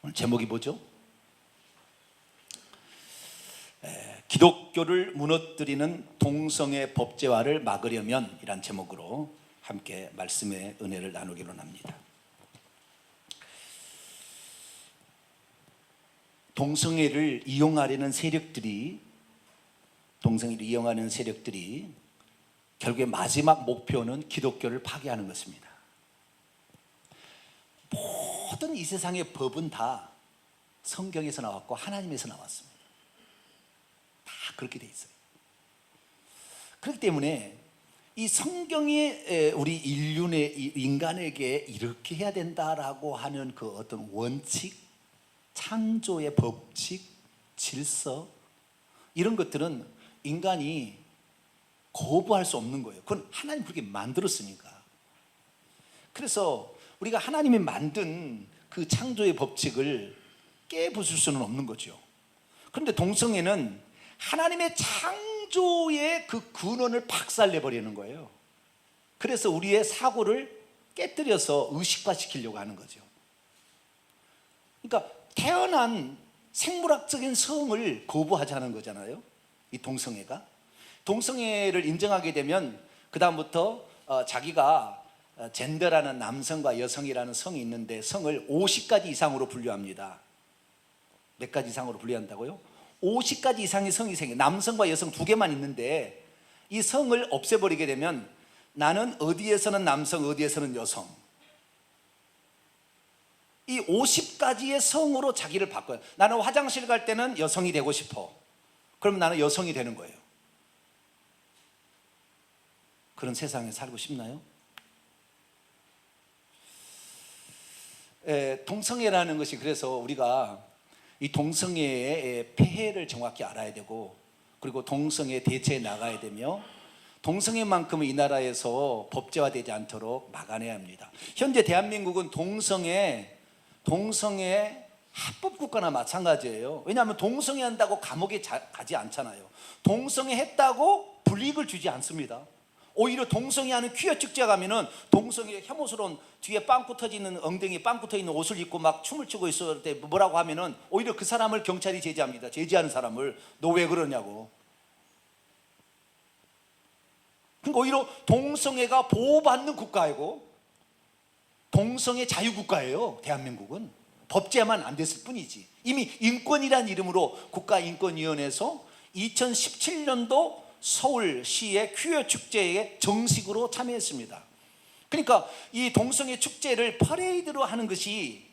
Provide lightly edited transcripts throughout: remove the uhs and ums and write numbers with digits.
오늘 제목이 뭐죠? 기독교를 무너뜨리는 동성애 법제화를 막으려면 이란 제목으로 함께 말씀의 은혜를 나누기로 합니다. 동성애를 이용하는 세력들이 결국에 마지막 목표는 기독교를 파괴하는 것입니다. 모든 이 세상의 법은 다 성경에서 나왔고 하나님에서 나왔습니다. 다 그렇게 돼 있어요. 그렇기 때문에 이 성경이 우리 인간에게 이렇게 해야 된다라고 하는 그 어떤 원칙, 창조의 법칙, 질서, 이런 것들은 인간이 거부할 수 없는 거예요. 그건 하나님 그렇게 만들었으니까. 그래서 우리가 하나님이 만든 그 창조의 법칙을 깨부술 수는 없는 거죠. 그런데 동성애는 하나님의 창조의 그 근원을 박살내버리는 거예요. 그래서 우리의 사고를 깨뜨려서 의식화시키려고 하는 거죠. 그러니까 태어난 생물학적인 성을 거부하자는 거잖아요, 이 동성애가. 동성애를 인정하게 되면 그 다음부터 자기가 젠더라는 남성과 여성이라는 성이 있는데 성을 50가지 이상으로 분류합니다. 몇 가지 이상으로 분류한다고요? 50가지 이상의 성이 생겨요. 남성과 여성 두 개만 있는데 이 성을 없애버리게 되면 나는 어디에서는 남성, 어디에서는 여성, 이 50가지의 성으로 자기를 바꿔요. 나는 화장실 갈 때는 여성이 되고 싶어. 그러면 나는 여성이 되는 거예요. 그런 세상에 살고 싶나요? 동성애라는 것이, 그래서 우리가 이 동성애의 폐해를 정확히 알아야 되고, 그리고 동성애 대처해 나가야 되며, 동성애만큼은 이 나라에서 법제화되지 않도록 막아내야 합니다. 현재 대한민국은 동성애 합법국가나 마찬가지예요. 왜냐하면 동성애 한다고 감옥에 가지 않잖아요. 동성애 했다고 불이익을 주지 않습니다. 오히려 동성애하는 퀴어 축제 가면은 동성애 혐오스러운 뒤에 빵꾸 터지는 엉덩이에 빵꾸 터있는 옷을 입고 막 춤을 추고 있을 때 뭐라고 하면은 오히려 그 사람을 경찰이 제지합니다. 제지하는 사람을 너 왜 그러냐고. 그러니까 오히려 동성애가 보호받는 국가이고 동성애 자유국가예요. 대한민국은 법제만 안 됐을 뿐이지. 이미 인권이라는 이름으로 국가인권위원회에서 2017년도 서울시의 퀴어 축제에 정식으로 참여했습니다. 그러니까 이 동성애 축제를 퍼레이드로 하는 것이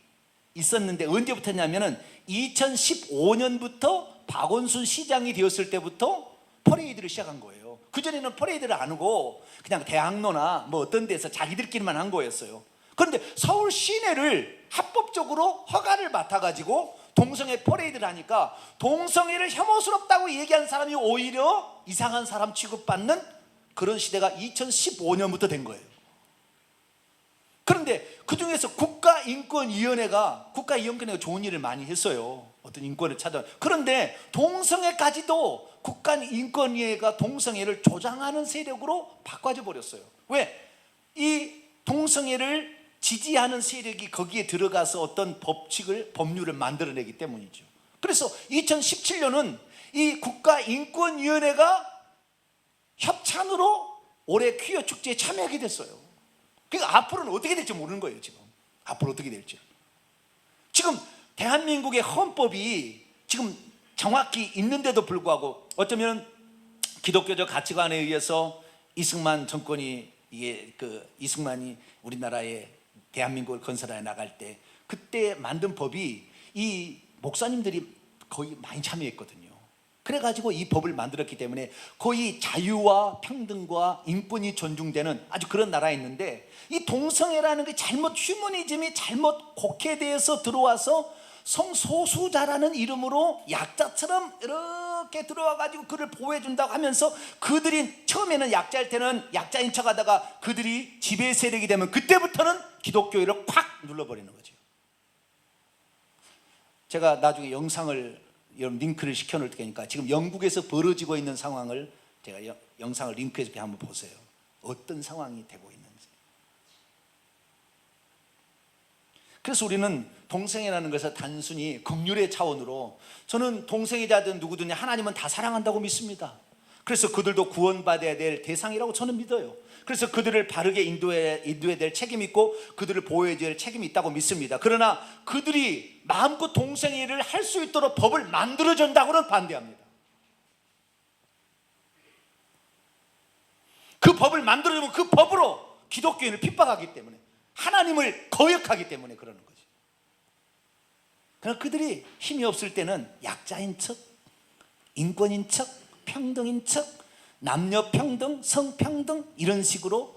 있었는데 언제부터냐면은 2015년부터 박원순 시장이 되었을 때부터 퍼레이드를 시작한 거예요. 그전에는 퍼레이드를 안 하고 그냥 대학로나 뭐 어떤 데서 자기들끼리만 한 거였어요. 그런데 서울 시내를 합법적으로 허가를 맡아가지고 동성애 퍼레이드를 하니까 동성애를 혐오스럽다고 얘기하는 사람이 오히려 이상한 사람 취급받는 그런 시대가 2015년부터 된 거예요. 그런데 그 중에서 국가인권위원회가 좋은 일을 많이 했어요. 어떤 인권을 찾아. 그런데 동성애까지도 국가인권위원회가 동성애를 조장하는 세력으로 바꿔져 버렸어요. 왜? 이 동성애를 지지하는 세력이 거기에 들어가서 어떤 법률을 만들어내기 때문이죠. 그래서 2017년은 이 국가인권위원회가 협찬으로 올해 퀴어 축제에 참여하게 됐어요. 그러니까 앞으로는 어떻게 될지 모르는 거예요. 지금 앞으로 어떻게 될지. 지금 대한민국의 헌법이 지금 정확히 있는데도 불구하고 어쩌면 기독교적 가치관에 의해서 이승만 정권이 이승만이 우리나라에 대한민국을 건설해 나갈 때 그때 만든 법이 이 목사님들이 거의 많이 참여했거든요. 그래가지고 이 법을 만들었기 때문에 거의 자유와 평등과 인권이 존중되는 아주 그런 나라에 있는데, 이 동성애라는 게 휴머니즘이 잘못 곡해되어서 들어와서 성소수자라는 이름으로 약자처럼 이렇게 들어와가지고 그를 보호해준다고 하면서 그들이 처음에는 약자일 때는 약자인 척 하다가 그들이 지배 세력이 되면 그때부터는 기독교를 콱 눌러버리는 거죠. 제가 나중에 영상을 여러분 링크를 시켜놓을 테니까 지금 영국에서 벌어지고 있는 상황을 제가 영상을 링크해서 한번 보세요. 어떤 상황이 되고 있는지. 그래서 우리는 동성애라는 것은 단순히 긍휼의 차원으로, 저는 동성애자든 누구든 하나님은 다 사랑한다고 믿습니다. 그래서 그들도 구원받아야 될 대상이라고 저는 믿어요. 그래서 그들을 바르게 인도해야 될 책임이 있고 그들을 보호해야 될 책임이 있다고 믿습니다. 그러나 그들이 마음껏 동성애를 할 수 있도록 법을 만들어준다고는 반대합니다. 그 법을 만들어주면 그 법으로 기독교인을 핍박하기 때문에, 하나님을 거역하기 때문에 그러는 거죠. 그러나 그들이 힘이 없을 때는 약자인 척, 인권인 척, 평등인 척, 남녀 평등, 성평등 이런 식으로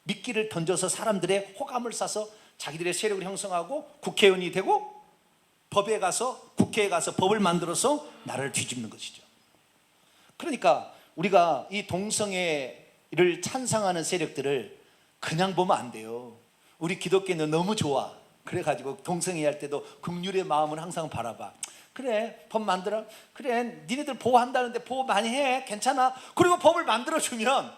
미끼를 던져서 사람들의 호감을 사서 자기들의 세력을 형성하고 국회의원이 되고 법에 가서, 국회에 가서 법을 만들어서 나라를 뒤집는 것이죠. 그러니까 우리가 이 동성애를 찬성하는 세력들을 그냥 보면 안 돼요. 우리 기독교는 너무 좋아. 그래가지고 동성애 할 때도 긍휼의 마음을 항상 바라봐. 그래, 법 만들어. 그래, 니네들 보호한다는데 보호 많이 해. 괜찮아. 그리고 법을 만들어주면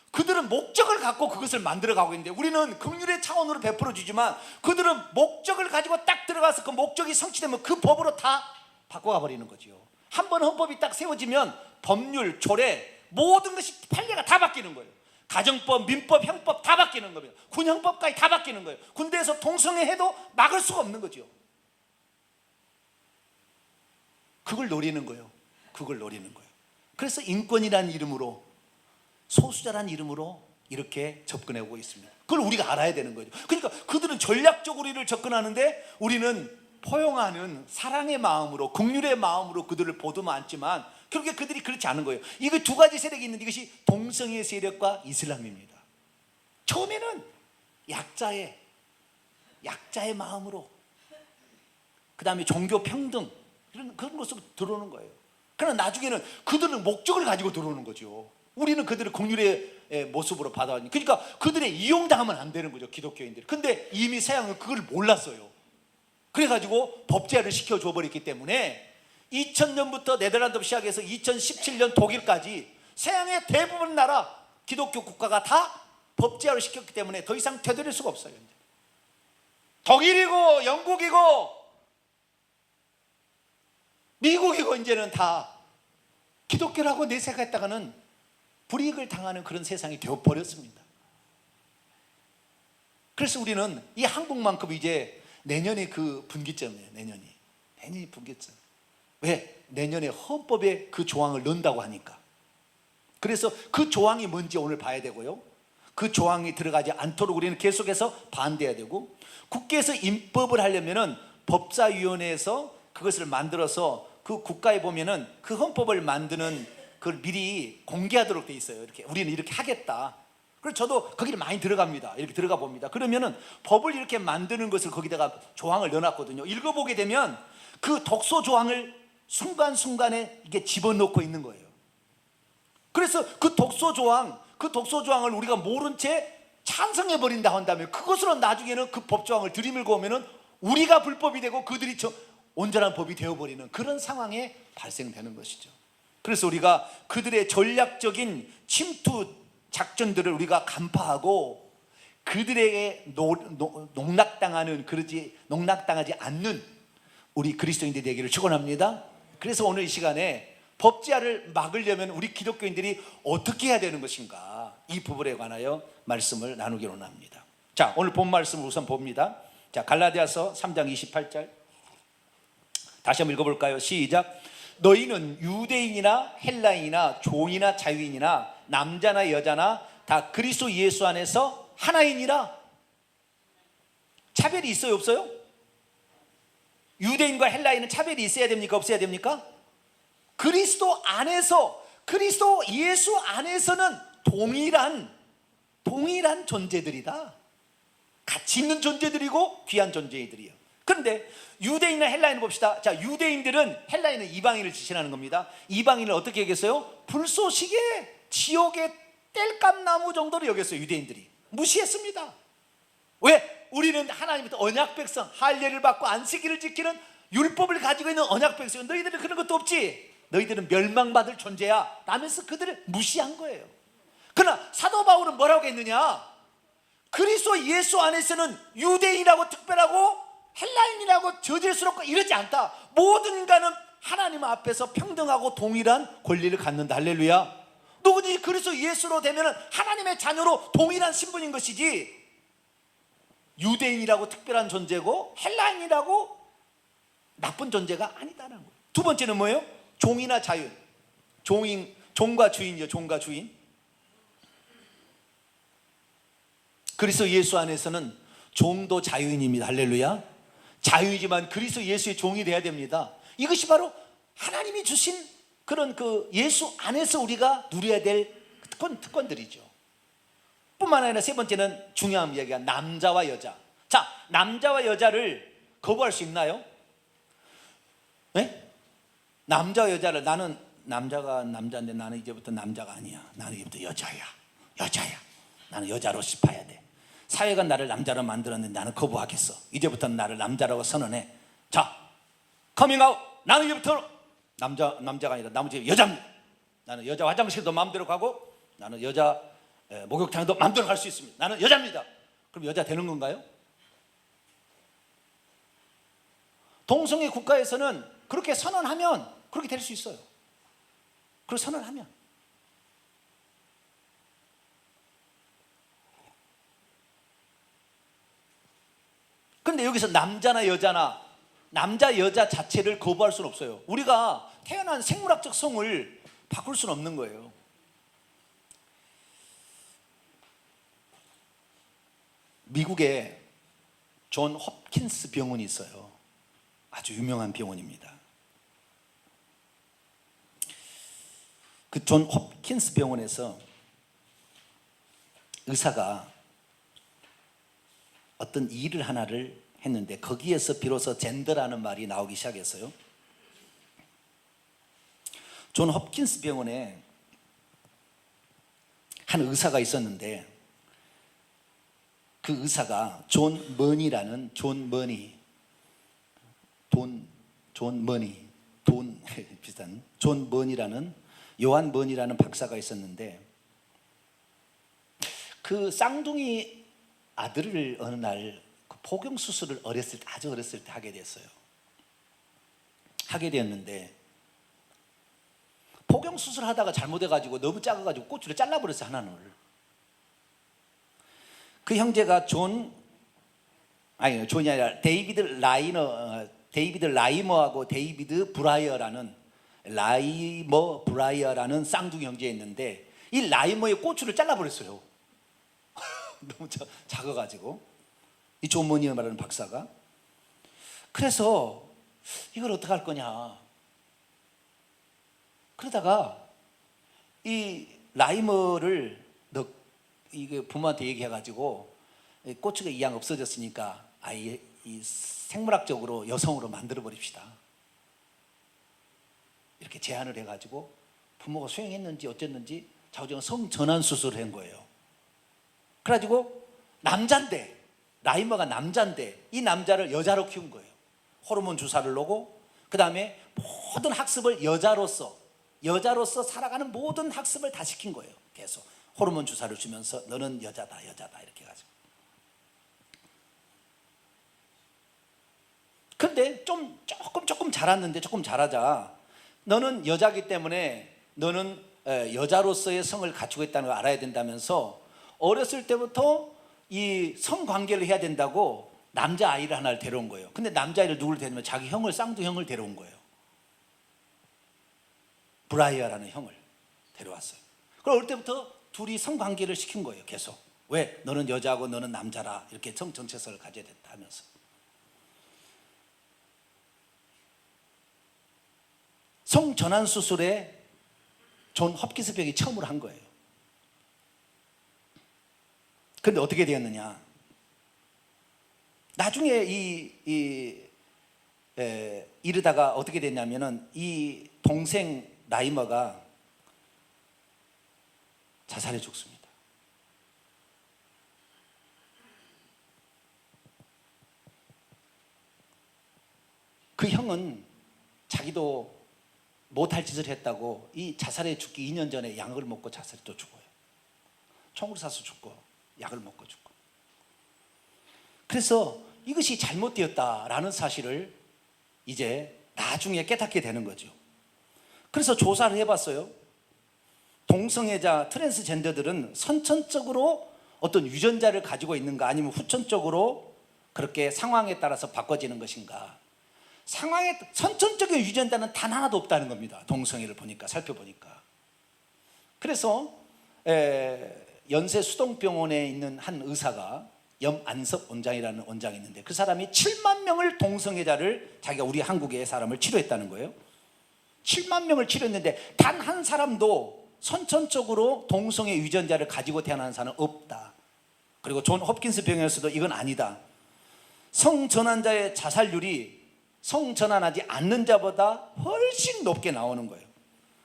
그들은 목적을 갖고 그것을 만들어가고 있는데, 우리는 긍휼의 차원으로 베풀어주지만 그들은 목적을 가지고 딱 들어가서 그 목적이 성취되면 그 법으로 다 바꿔가 버리는 거죠. 한번 헌법이 딱 세워지면 법률, 조례 모든 것이 판례가 다 바뀌는 거예요. 가정법, 민법, 형법 다 바뀌는 거예요. 군형법까지 다 바뀌는 거예요. 군대에서 동성애 해도 막을 수가 없는 거죠. 그걸 노리는 거예요. 그걸 노리는 거예요. 그래서 인권이라는 이름으로, 소수자라는 이름으로 이렇게 접근해 오고 있습니다. 그걸 우리가 알아야 되는 거죠. 그러니까 그들은 전략적으로 우리를 접근하는데 우리는 포용하는 사랑의 마음으로, 긍휼의 마음으로 그들을 보듬어 안지만 결국에 그들이 그렇지 않은 거예요. 이거 두 가지 세력이 있는데 이것이 동성애 세력과 이슬람입니다. 처음에는 약자의 마음으로, 그 다음에 종교 평등 그런 것으로 들어오는 거예요. 그러나 나중에는 그들은 목적을 가지고 들어오는 거죠. 우리는 그들을 긍휼의 모습으로 받아왔으니까. 그러니까 그들의 이용당하면 안 되는 거죠, 기독교인들이. 근데 이미 서양은 그걸 몰랐어요. 그래가지고 법제화를 시켜줘 버렸기 때문에 2000년부터 네덜란드부터 시작해서 2017년 독일까지 서양의 대부분 나라 기독교 국가가 다 법제화를 시켰기 때문에 더 이상 되돌릴 수가 없어요. 독일이고 영국이고 미국이고 이제는 다 기독교라고 내세했다가는 불이익을 당하는 그런 세상이 되어버렸습니다. 그래서 우리는 이 한국만큼 이제 내년에 그 분기점이에요. 내년이 분기점. 왜? 내년에 헌법에 그 조항을 넣는다고 하니까. 그래서 그 조항이 뭔지 오늘 봐야 되고요. 그 조항이 들어가지 않도록 우리는 계속해서 반대해야 되고, 국회에서 입법을 하려면은 법사위원회에서 그것을 만들어서 그 국가에 보면은 그 헌법을 만드는 그걸 미리 공개하도록 돼 있어요. 이렇게 우리는 이렇게 하겠다. 그래서 저도 거기를 많이 들어갑니다. 이렇게 들어가 봅니다. 그러면은 법을 이렇게 만드는 것을 거기다가 조항을 넣어놨거든요. 읽어보게 되면 그 독소 조항을 순간순간에 이게 집어넣고 있는 거예요. 그래서 그 독소 조항을 우리가 모른 채 찬성해 버린다 한다면 그것으로 나중에는 그 법조항을 들이밀고 오면은 우리가 불법이 되고 그들이 온전한 법이 되어버리는 그런 상황에 발생되는 것이죠. 그래서 우리가 그들의 전략적인 침투 작전들을 우리가 간파하고 그들에게 농락당하지 않는 우리 그리스도인들이 되기를 축원합니다. 그래서 오늘 이 시간에 법제화를 막으려면 우리 기독교인들이 어떻게 해야 되는 것인가, 이 부분에 관하여 말씀을 나누기로 합니다. 자, 오늘 본 말씀을 우선 봅니다. 자, 갈라디아서 3장 28절 다시 한번 읽어볼까요? 시작. 너희는 유대인이나 헬라인이나 종이나 자유인이나 남자나 여자나 다 그리스도 예수 안에서 하나이니라. 차별이 있어요, 없어요? 유대인과 헬라인은 차별이 있어야 됩니까, 없어야 됩니까? 그리스도 안에서, 그리스도 예수 안에서는 동일한 존재들이다. 가치 있는 존재들이고 귀한 존재들이에요. 그런데 유대인이나 헬라인을 봅시다. 자, 유대인들은, 헬라인은 이방인을 지칭하는 겁니다. 이방인을 어떻게 여겼어요? 불쏘시개, 지옥의 땔감나무 정도로 여겼어요. 유대인들이 무시했습니다. 왜? 우리는 하나님부터 언약 백성, 할례를 받고 안식일을 지키는 율법을 가지고 있는 언약 백성. 너희들은 그런 것도 없지. 너희들은 멸망받을 존재야 라면서 그들을 무시한 거예요. 그러나 사도 바울은 뭐라고 했느냐? 그리스도 예수 안에서는 유대인이라고 특별하고 헬라인이라고 저질스럽고 이러지 않다. 모든 인간은 하나님 앞에서 평등하고 동일한 권리를 갖는다. 할렐루야. 누구든지 그리스도 예수로 되면 하나님의 자녀로 동일한 신분인 것이지, 유대인이라고 특별한 존재고 헬라인이라고 나쁜 존재가 아니다라는 거예요. 두 번째는 뭐예요? 종이나 자유. 종과 주인이요. 종과 주인. 그리스도 예수 안에서는 종도 자유인입니다. 할렐루야. 자유이지만 그리스도 예수의 종이 되어야 됩니다. 이것이 바로 하나님이 주신 그런 그 예수 안에서 우리가 누려야 될 특권들이죠. 뿐만 아니라 세 번째는 중요한 이야기가 남자와 여자. 자, 남자와 여자를 거부할 수 있나요? 네? 남자와 여자를, 나는 남자가 남자인데 나는 이제부터 남자가 아니야. 나는 이제부터 여자야. 나는 여자로 싶어야 돼. 사회가 나를 남자로 만들었는데 나는 거부하겠어. 이제부터는 나를 남자라고 선언해. 자, 커밍아웃. 나는 이제부터 남자가 아니라 나머지 여자입니다. 나는 여자 화장실도 마음대로 가고 나는 여자 목욕탕도 마음대로 갈 수 있습니다. 나는 여자입니다. 그럼 여자 되는 건가요? 동성애 국가에서는 그렇게 선언하면 그렇게 될 수 있어요. 그렇게 선언하면. 그런데 여기서 남자나 여자나 남자 여자 자체를 거부할 수는 없어요. 우리가 태어난 생물학적 성을 바꿀 수는 없는 거예요. 미국에 존 홉킨스 병원이 있어요. 아주 유명한 병원입니다. 그 존 홉킨스 병원에서 의사가 어떤 일을 하나를 했는데 거기에서 비로소 젠더라는 말이 나오기 시작했어요. 존 홉킨스 병원에 한 의사가 있었는데 그 의사가 존 머니라는 비슷한 존 머니라는 요한 머니라는 박사가 있었는데 그 쌍둥이 아들을 어느 날 포경 수술을 아주 어렸을 때 하게 됐어요. 하게 되었는데 포경 수술 하다가 잘못해가지고 너무 작아가지고 꼬추를 잘라버렸어요. 하나를. 그 형제가 존이 아니라 데이비드 라이머하고 데이비드 브라이어라는 쌍둥이 형제였는데 이 라이머의 꼬추를 잘라버렸어요. 너무 작아가지고 이 존 머니어 말하는 박사가. 그래서 이걸 어떻게 할 거냐. 그러다가 이 라이머를 이게 부모한테 얘기해가지고 꼬추가 이왕 없어졌으니까 아예 이 생물학적으로 여성으로 만들어 버립시다. 이렇게 제안을 해가지고 부모가 수용했는지 어쨌는지 자우정은 성전환 수술을 한 거예요. 그래가지고 남잔데 라이머가 남잔데 이 남자를 여자로 키운 거예요. 호르몬 주사를 놓고 그 다음에 모든 학습을 여자로서 살아가는 모든 학습을 다 시킨 거예요. 계속 호르몬 주사를 주면서 너는 여자다 이렇게 해가지고. 근데 조금 자랐는데 조금 자라자 너는 여자기 때문에 너는 여자로서의 성을 갖추고 있다는 걸 알아야 된다면서 어렸을 때부터 이 성관계를 해야 된다고 남자아이를 하나를 데려온 거예요. 근데 남자아이를 누구를 데려오면 자기 형을, 쌍둥형을 데려온 거예요. 브라이어라는 형을 데려왔어요. 그럼 어릴 때부터 둘이 성관계를 시킨 거예요. 계속. 왜? 너는 여자고 너는 남자라 이렇게 성정체성을 가져야 된다 하면서. 성전환 수술에 존 홉킨스 병이 처음으로 한 거예요. 그런데 어떻게 되었느냐? 나중에 이르다가 어떻게 됐냐면은 이 동생 라이머가 자살해 죽습니다. 그 형은 자기도 못할 짓을 했다고 이 자살해 죽기 2년 전에 약을 먹고 자살해 또 죽어요. 총으로 쏴서 죽고 약을 먹고 죽고. 그래서 이것이 잘못되었다라는 사실을 이제 나중에 깨닫게 되는 거죠. 그래서 조사를 해봤어요. 동성애자, 트랜스젠더들은 선천적으로 어떤 유전자를 가지고 있는가, 아니면 후천적으로 그렇게 상황에 따라서 바꿔지는 것인가. 선천적인 유전자는 단 하나도 없다는 겁니다. 동성애를 보니까, 살펴보니까. 그래서 연세 수동병원에 있는 한 의사가, 염안섭 원장이라는 원장이 있는데, 그 사람이 7만 명을 동성애자를, 자기가 우리 한국의 사람을 치료했다는 거예요. 7만 명을 치료했는데 단 한 사람도 선천적으로 동성애 유전자를 가지고 태어난 사람은 없다. 그리고 존 홉킨스 병원에서도 이건 아니다. 성전환자의 자살률이 성전환하지 않는 자보다 훨씬 높게 나오는 거예요.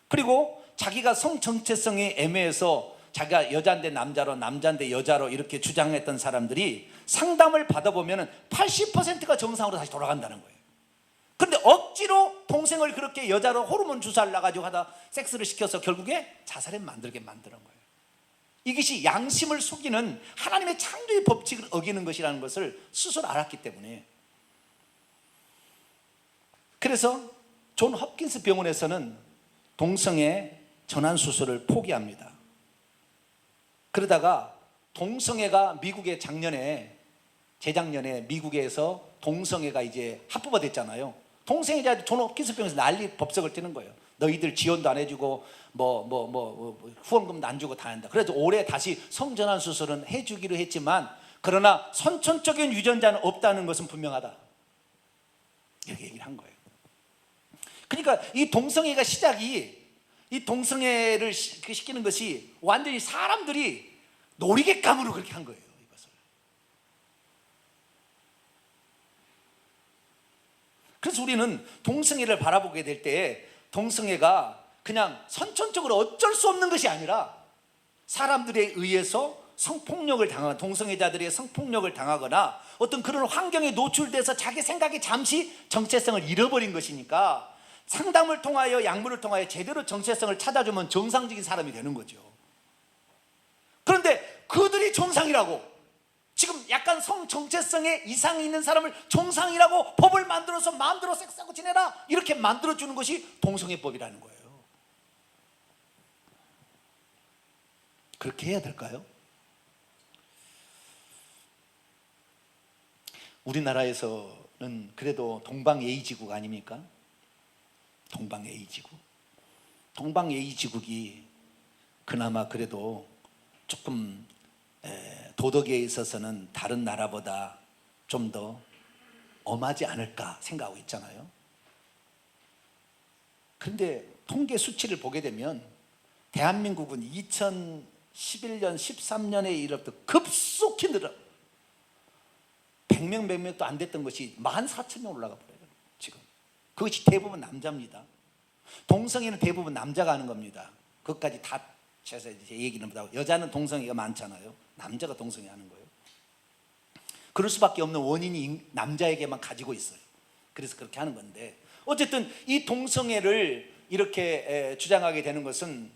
그리고 자기가 성 정체성이 애매해서 자기가 여자인데 남자로, 남자인데 여자로 이렇게 주장했던 사람들이 상담을 받아보면 80%가 정상으로 다시 돌아간다는 거예요. 그런데 억지로 동생을 그렇게 여자로 호르몬 주사를 놔가지고 하다 섹스를 시켜서 결국에 자살에 만들게 만드는 거예요. 이것이 양심을 속이는 하나님의 창조의 법칙을 어기는 것이라는 것을 스스로 알았기 때문에. 그래서 존 홉킨스 병원에서는 동성애 전환 수술을 포기합니다. 그러다가 동성애가 미국에 재작년에 미국에서 동성애가 이제 합법화 됐잖아요. 동성애자 존 홉킨스 병원에서 난리 법석을 띄는 거예요. 너희들 지원도 안 해주고 후원금도 안 주고 다 한다. 그래서 올해 다시 성전환 수술은 해주기로 했지만, 그러나 선천적인 유전자는 없다는 것은 분명하다, 이렇게 얘기를 한 거예요. 그러니까 이 동성애가 이 동성애를 시키는 것이 완전히 사람들이 놀이객감으로 그렇게 한 거예요. 이것을. 그래서 우리는 동성애를 바라보게 될 때 동성애가 그냥 선천적으로 어쩔 수 없는 것이 아니라 사람들에 의해서 성폭력을 당하거나, 동성애자들의 성폭력을 당하거나 어떤 그런 환경에 노출돼서 자기 생각이 잠시 정체성을 잃어버린 것이니까, 상담을 통하여, 약물을 통하여 제대로 정체성을 찾아주면 정상적인 사람이 되는 거죠. 그런데 그들이 정상이라고, 지금 약간 성 정체성에 이상이 있는 사람을 정상이라고 법을 만들어서 마음대로 섹스하고 지내라, 이렇게 만들어주는 것이 동성애법이라는 거예요. 그렇게 해야 될까요? 우리나라에서는 그래도 동방예의지국 아닙니까? 동방예의지국이 그나마 그래도 조금 도덕에 있어서는 다른 나라보다 좀 더 엄하지 않을까 생각하고 있잖아요. 그런데 통계 수치를 보게 되면 대한민국은 2011년, 13년에 이르부터 급속히 늘어 100명, 100명도 안 됐던 것이 14,000명 올라가 버려요. 지금 그것이 대부분 남자입니다. 동성애는 대부분 남자가 하는 겁니다. 그것까지 다 제가 이제 얘기는 못하고, 여자는 동성애가 많잖아요. 남자가 동성애 하는 거예요. 그럴 수밖에 없는 원인이 남자에게만 가지고 있어요. 그래서 그렇게 하는 건데, 어쨌든 이 동성애를 이렇게 주장하게 되는 것은,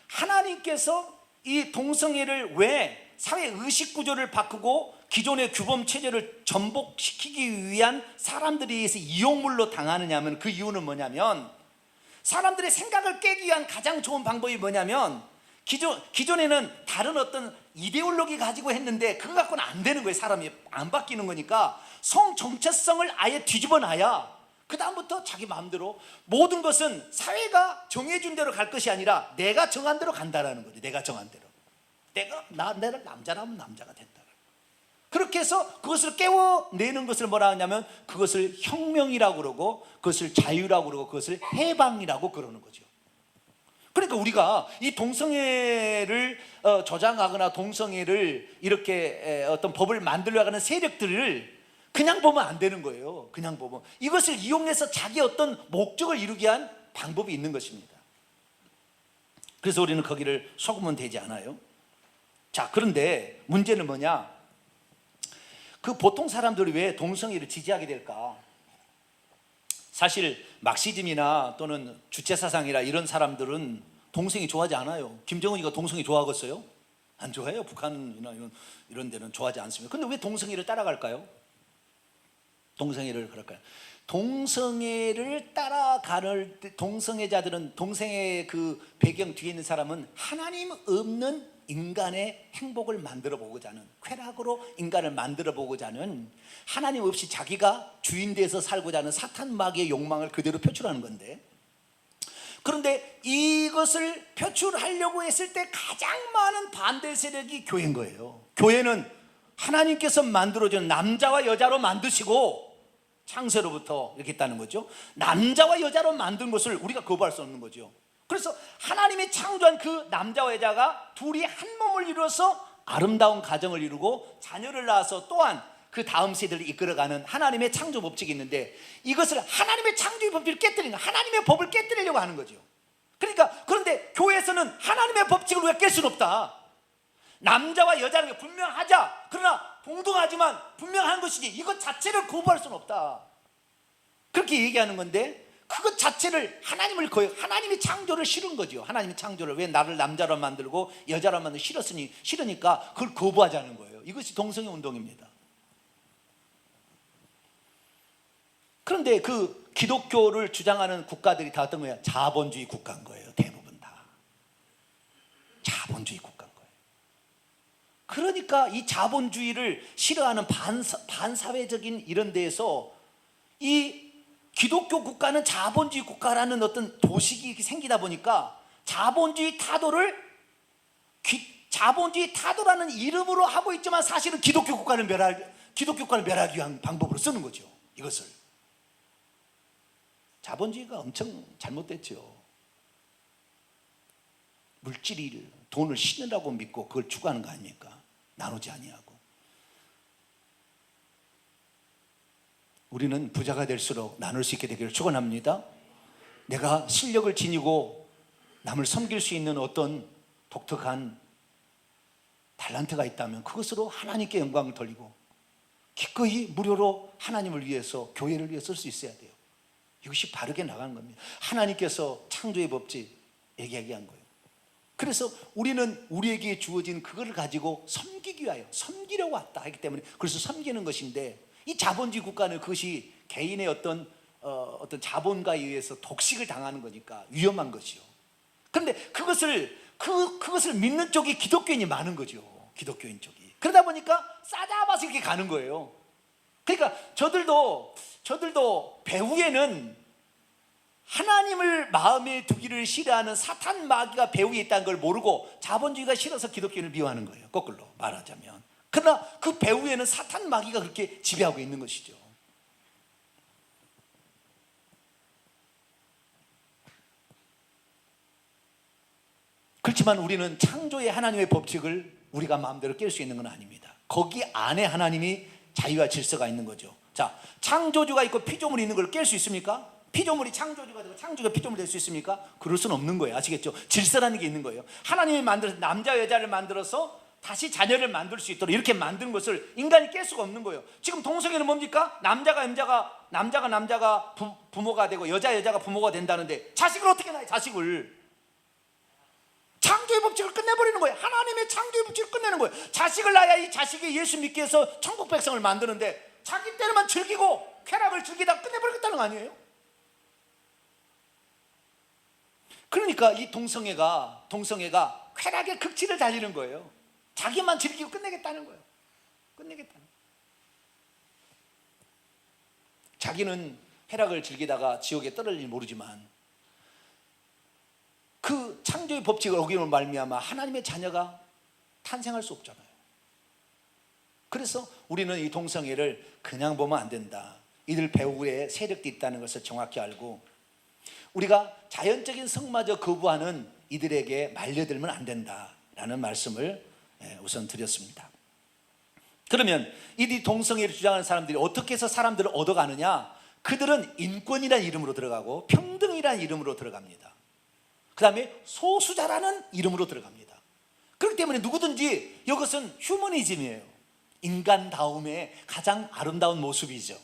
하나님께서 이 동성애를 왜 사회 의식 구조를 바꾸고 기존의 규범 체제를 전복시키기 위한 사람들에 의해서 이용물로 당하느냐 하면, 그 이유는 뭐냐면, 사람들의 생각을 깨기 위한 가장 좋은 방법이 뭐냐면, 기존에는 다른 어떤 이데올로기 가지고 했는데 그거 갖고는 안 되는 거예요. 사람이 안 바뀌는 거니까 성 정체성을 아예 뒤집어 놔야 그 다음부터 자기 마음대로, 모든 것은 사회가 정해준 대로 갈 것이 아니라 내가 정한 대로 간다라는 거죠. 내가 정한 대로, 내가 남자라면 남자가 된다. 그렇게 해서 그것을 깨워내는 것을 뭐라 하냐면, 그것을 혁명이라고 그러고, 그것을 자유라고 그러고, 그것을 해방이라고 그러는 거죠. 그러니까 우리가 이 동성애를 조장하거나 동성애를 이렇게 어떤 법을 만들려고 하는 세력들을 그냥 보면 안 되는 거예요. 그냥 보면 이것을 이용해서 자기 어떤 목적을 이루기 위한 방법이 있는 것입니다. 그래서 우리는 거기를 속으면 되지 않아요. 자, 그런데 문제는 뭐냐? 그 보통 사람들이 왜 동성애를 지지하게 될까? 사실 막시즘이나 또는 주체사상이나 이런 사람들은 동성애 좋아하지 않아요. 김정은이가 동성애 좋아하겠어요? 안 좋아해요. 북한이나 이런 데는 좋아하지 않습니다. 근데 왜 동성애를 따라갈까요? 동성애를 그럴까요? 동성애를 따라가는 동성애자들은, 동성애 그 배경 뒤에 있는 사람은 하나님 없는 인간의 행복을 만들어 보고자 하는, 쾌락으로 인간을 만들어 보고자 하는, 하나님 없이 자기가 주인 돼서 살고자 하는 사탄 마귀의 욕망을 그대로 표출하는 건데, 그런데 이것을 표출하려고 했을 때 가장 많은 반대 세력이 교회인 거예요. 교회는 하나님께서 만들어준 남자와 여자로 만드시고, 창세로부터 이렇게 했다는 거죠. 남자와 여자로 만든 것을 우리가 거부할 수 없는 거죠. 그래서 하나님이 창조한 그 남자와 여자가 둘이 한 몸을 이루어서 아름다운 가정을 이루고 자녀를 낳아서 또한 그 다음 세대를 이끌어가는 하나님의 창조 법칙이 있는데, 이것을 하나님의 창조의 법칙을 깨뜨리는, 하나님의 법을 깨뜨리려고 하는 거죠. 그러니까, 그런데 교회에서는 하나님의 법칙을 우리가 깰 수는 없다. 남자와 여자는 게 분명하자. 그러나 동등하지만 분명한 것이지 이것 자체를 거부할 수는 없다. 그렇게 얘기하는 건데, 그것 자체를 하나님이 창조를 싫은 거죠. 하나님이 창조를 왜 나를 남자로 만들고 여자로 만들고 싫으니까 그걸 거부하자는 거예요. 이것이 동성애 운동입니다. 그런데 그 기독교를 주장하는 국가들이 다 어떤 거예요? 자본주의 국가인 거예요. 대부분 다 자본주의 국가인 거예요. 그러니까 이 자본주의를 싫어하는 반사회적인 이런 데에서 이 기독교 국가는 자본주의 국가라는 어떤 도식이 생기다 보니까 자본주의 타도라는 이름으로 하고 있지만 사실은 기독교 국가를 멸하기 위한 방법으로 쓰는 거죠. 이것을. 자본주의가 엄청 잘못됐죠. 돈을 신으라고 믿고 그걸 추구하는 거 아닙니까? 나누지 아니하고. 우리는 부자가 될수록 나눌 수 있게 되기를 축원합니다. 내가 실력을 지니고 남을 섬길 수 있는 어떤 독특한 탤런트가 있다면 그것으로 하나님께 영광을 돌리고 기꺼이 무료로 하나님을 위해서, 교회를 위해 쓸 수 있어야 돼요. 이것이 바르게 나가는 겁니다. 하나님께서 창조의 법칙 얘기한 거예요. 그래서 우리는 우리에게 주어진 그걸 가지고 섬기기 위하여, 섬기려고 왔다 하기 때문에, 그래서 섬기는 것인데, 이 자본주의 국가는 그것이 개인의 어떤 자본가에 의해서 독식을 당하는 거니까 위험한 것이요. 그런데 그것을 믿는 쪽이 기독교인이 많은 거죠. 기독교인 쪽이. 그러다 보니까 싸잡아서 이렇게 가는 거예요. 그러니까 저들도 배후에는 하나님을 마음에 두기를 싫어하는 사탄 마귀가 배후에 있다는 걸 모르고 자본주의가 싫어서 기독교인을 미워하는 거예요. 거꾸로 말하자면. 그러나 그 배후에는 사탄 마귀가 그렇게 지배하고 있는 것이죠. 그렇지만 우리는 창조의 하나님의 법칙을 우리가 마음대로 깰 수 있는 건 아닙니다. 거기 안에 하나님이 자유와 질서가 있는 거죠. 자, 창조주가 있고 피조물이 있는 걸 깰 수 있습니까? 피조물이 창조주가 되고 창조가 피조물이 될 수 있습니까? 그럴 수는 없는 거예요. 아시겠죠? 질서라는 게 있는 거예요. 하나님이 만들어서 남자 여자를 만들어서 다시 자녀를 만들 수 있도록 이렇게 만든 것을 인간이 깰 수가 없는 거예요. 지금 동성애는 뭡니까? 남자가 부모가 되고 여자가 부모가 된다는데 자식을 어떻게 낳아요? 자식을. 창조의 법칙을 끝내버리는 거예요. 하나님의 창조의 법칙을 끝내는 거예요. 자식을 낳아야 이 자식이 예수 믿게 해서 천국 백성을 만드는데 자기 때만 즐기고 쾌락을 즐기다 끝내버리겠다는 거 아니에요? 그러니까 이 동성애가 쾌락의 극치를 달리는 거예요. 자기만 즐기고 끝내겠다는 거예요. 자기는 쾌락을 즐기다가 지옥에 떨어질지 모르지만 그 창조의 법칙을 어기므로 말미암아 하나님의 자녀가 탄생할 수 없잖아요. 그래서 우리는 이 동성애를 그냥 보면 안 된다. 이들 배후에 세력도 있다는 것을 정확히 알고 우리가 자연적인 성마저 거부하는 이들에게 말려들면 안 된다라는 말씀을 우선 드렸습니다. 그러면 이 동성애를 주장하는 사람들이 어떻게 해서 사람들을 얻어가느냐? 그들은 인권이라는 이름으로 들어가고 평등이라는 이름으로 들어갑니다. 그 다음에 소수자라는 이름으로 들어갑니다. 그렇기 때문에 누구든지 이것은 휴머니즘이에요. 인간다움의 가장 아름다운 모습이죠.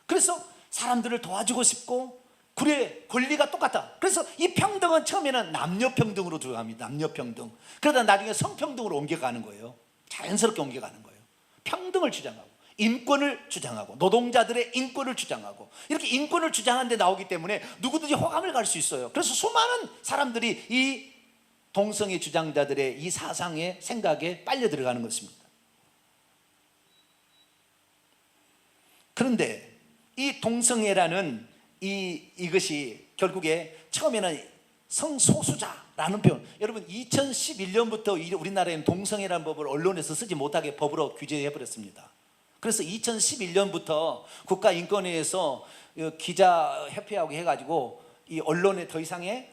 그래서 사람들을 도와주고 싶고 그래, 권리가 똑같다. 그래서 이 평등은 처음에는 남녀 평등으로 들어갑니다. 남녀 평등. 그러다 나중에 성평등으로 옮겨가는 거예요. 자연스럽게 옮겨가는 거예요. 평등을 주장하고 인권을 주장하고 노동자들의 인권을 주장하고 이렇게 인권을 주장하는 데 나오기 때문에 누구든지 호감을 갈 수 있어요. 그래서 수많은 사람들이 이 동성애 주장자들의 이 사상의 생각에 빨려 들어가는 것입니다. 그런데 이 동성애라는 이것이 결국에 처음에는 성소수자라는 표현, 여러분 2011년부터 우리나라에는 동성애라는 법을 언론에서 쓰지 못하게 법으로 규제해버렸습니다. 그래서 2011년부터 국가인권위에서 기자협회하고 해가지고 이 언론에 더 이상의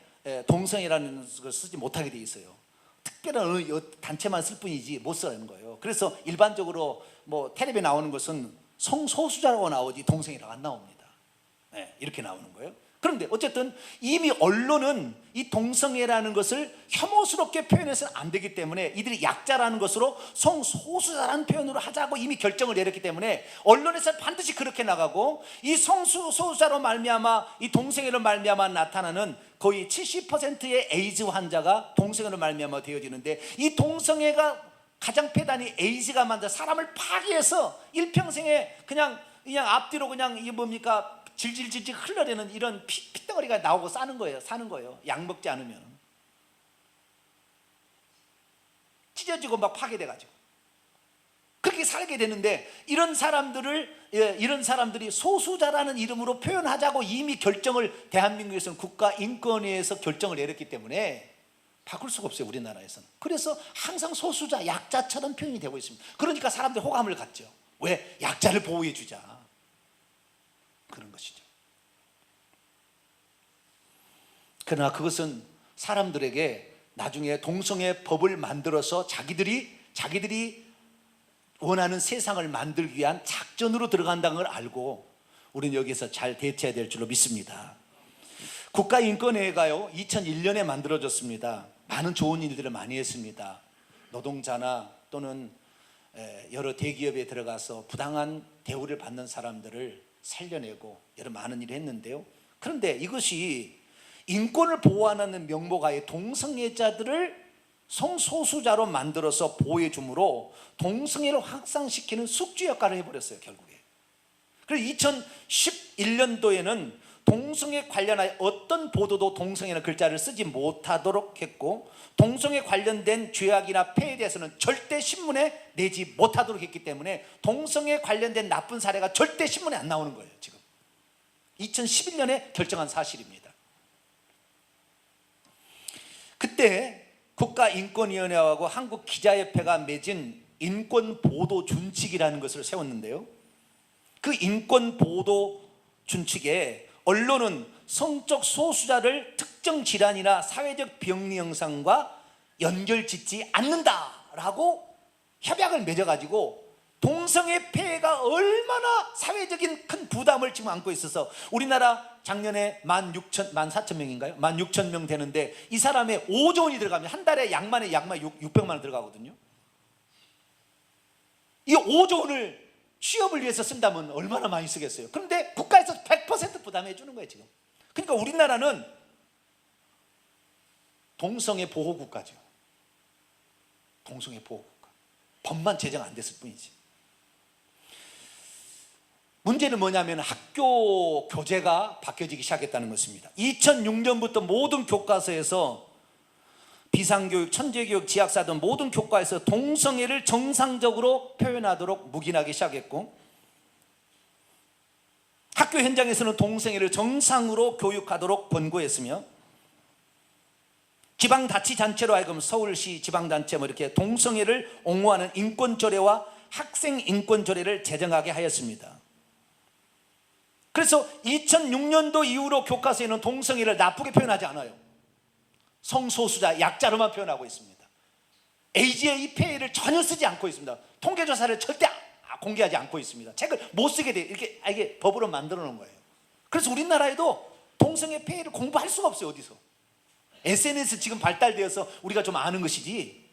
동성애라는 걸 쓰지 못하게 돼 있어요. 특별한 어느 단체만 쓸 뿐이지 못 쓰는 거예요. 그래서 일반적으로 뭐 텔레비에 나오는 것은 성소수자라고 나오지 동성애라고 안 나옵니다. 네, 이렇게 나오는 거예요. 그런데 어쨌든 이미 언론은 이 동성애라는 것을 혐오스럽게 표현해서는 안 되기 때문에 이들이 약자라는 것으로 성소수자라는 표현으로 하자고 이미 결정을 내렸기 때문에 언론에서 반드시 그렇게 나가고, 이 성소수자로 말미암아 이 동성애로 말미암아 나타나는 거의 70%의 에이즈 환자가 동성애로 말미암아 되어지는데, 이 동성애가 가장 폐단이 에이즈가 만든 사람을 파괴해서 일평생에 그냥 앞뒤로 그냥 이게 뭡니까 질질질질 흘러내는 이런 핏덩어리가 나오고 사는 거예요. 약 먹지 않으면 찢어지고 막 파괴돼가지고 그렇게 살게 되는데, 이런 사람들이 소수자라는 이름으로 표현하자고 이미 결정을 대한민국에서는 국가인권위에서 결정을 내렸기 때문에 바꿀 수가 없어요, 우리나라에서는. 그래서 항상 소수자, 약자처럼 표현이 되고 있습니다. 그러니까 사람들이 호감을 갖죠. 왜? 약자를 보호해 주자, 그런 것이죠. 그러나 그것은 사람들에게 나중에 동성애 법을 만들어서 자기들이 원하는 세상을 만들기 위한 작전으로 들어간다는 걸 알고 우리는 여기서 잘 대처해야 될 줄로 믿습니다. 국가인권회가요 2001년에 만들어졌습니다. 많은 좋은 일들을 많이 했습니다. 노동자나 또는 여러 대기업에 들어가서 부당한 대우를 받는 사람들을 살려내고 여러 많은 일을 했는데요. 그런데 이것이 인권을 보호하는 명목하에 동성애자들을 성소수자로 만들어서 보호해 주므로 동성애를 확산시키는 숙주 역할을 해버렸어요, 결국에. 그래서 2011년도에는 동성애 관련하여 어떤 보도도 동성애라는 글자를 쓰지 못하도록 했고, 동성애 관련된 죄악이나 폐해에 대해서는 절대 신문에 내지 못하도록 했기 때문에 동성애 관련된 나쁜 사례가 절대 신문에 안 나오는 거예요. 지금 2011년에 결정한 사실입니다. 그때 국가인권위원회하고 한국기자협회가 맺은 인권보도준칙이라는 것을 세웠는데요, 그 인권보도 준칙에 언론은 성적 소수자를 특정 질환이나 사회적 병리 현상과 연결짓지 않는다라고 협약을 맺어가지고 동성애 폐해가 얼마나 사회적인 큰 부담을 지금 안고 있어서 우리나라 작년에 14,000명인가요? 16,000명 되는데 이 사람의 5조 원이 들어가면 한 달에 약만 600만 원 들어가거든요. 이 5조 원을 취업을 위해서 쓴다면 얼마나 많이 쓰겠어요. 그런데 국가에서 100% 부담해 주는 거예요, 지금. 그러니까 우리나라는 동성애 보호국가죠. 동성애 보호국가. 법만 제정 안 됐을 뿐이지. 문제는 뭐냐면 학교 교재가 바뀌어지기 시작했다는 것입니다. 2006년부터 모든 교과서에서 비상교육, 천재교육, 지학사 등 모든 교과에서 동성애를 정상적으로 표현하도록 묵인하기 시작했고, 학교 현장에서는 동성애를 정상으로 교육하도록 권고했으며, 지방자치단체로 하여금 서울시 지방단체 이렇게 동성애를 옹호하는 인권조례와 학생인권조례를 제정하게 하였습니다. 그래서 2006년도 이후로 교과서에는 동성애를 나쁘게 표현하지 않아요. 성소수자, 약자로만 표현하고 있습니다. 에이즈의 이 폐해를 전혀 쓰지 않고 있습니다. 통계조사를 절대 공개하지 않고 있습니다. 책을 못 쓰게 돼. 이게 법으로 만들어 놓은 거예요. 그래서 우리나라에도 동성애 폐해를 공부할 수가 없어요, 어디서. SNS 지금 발달되어서 우리가 좀 아는 것이지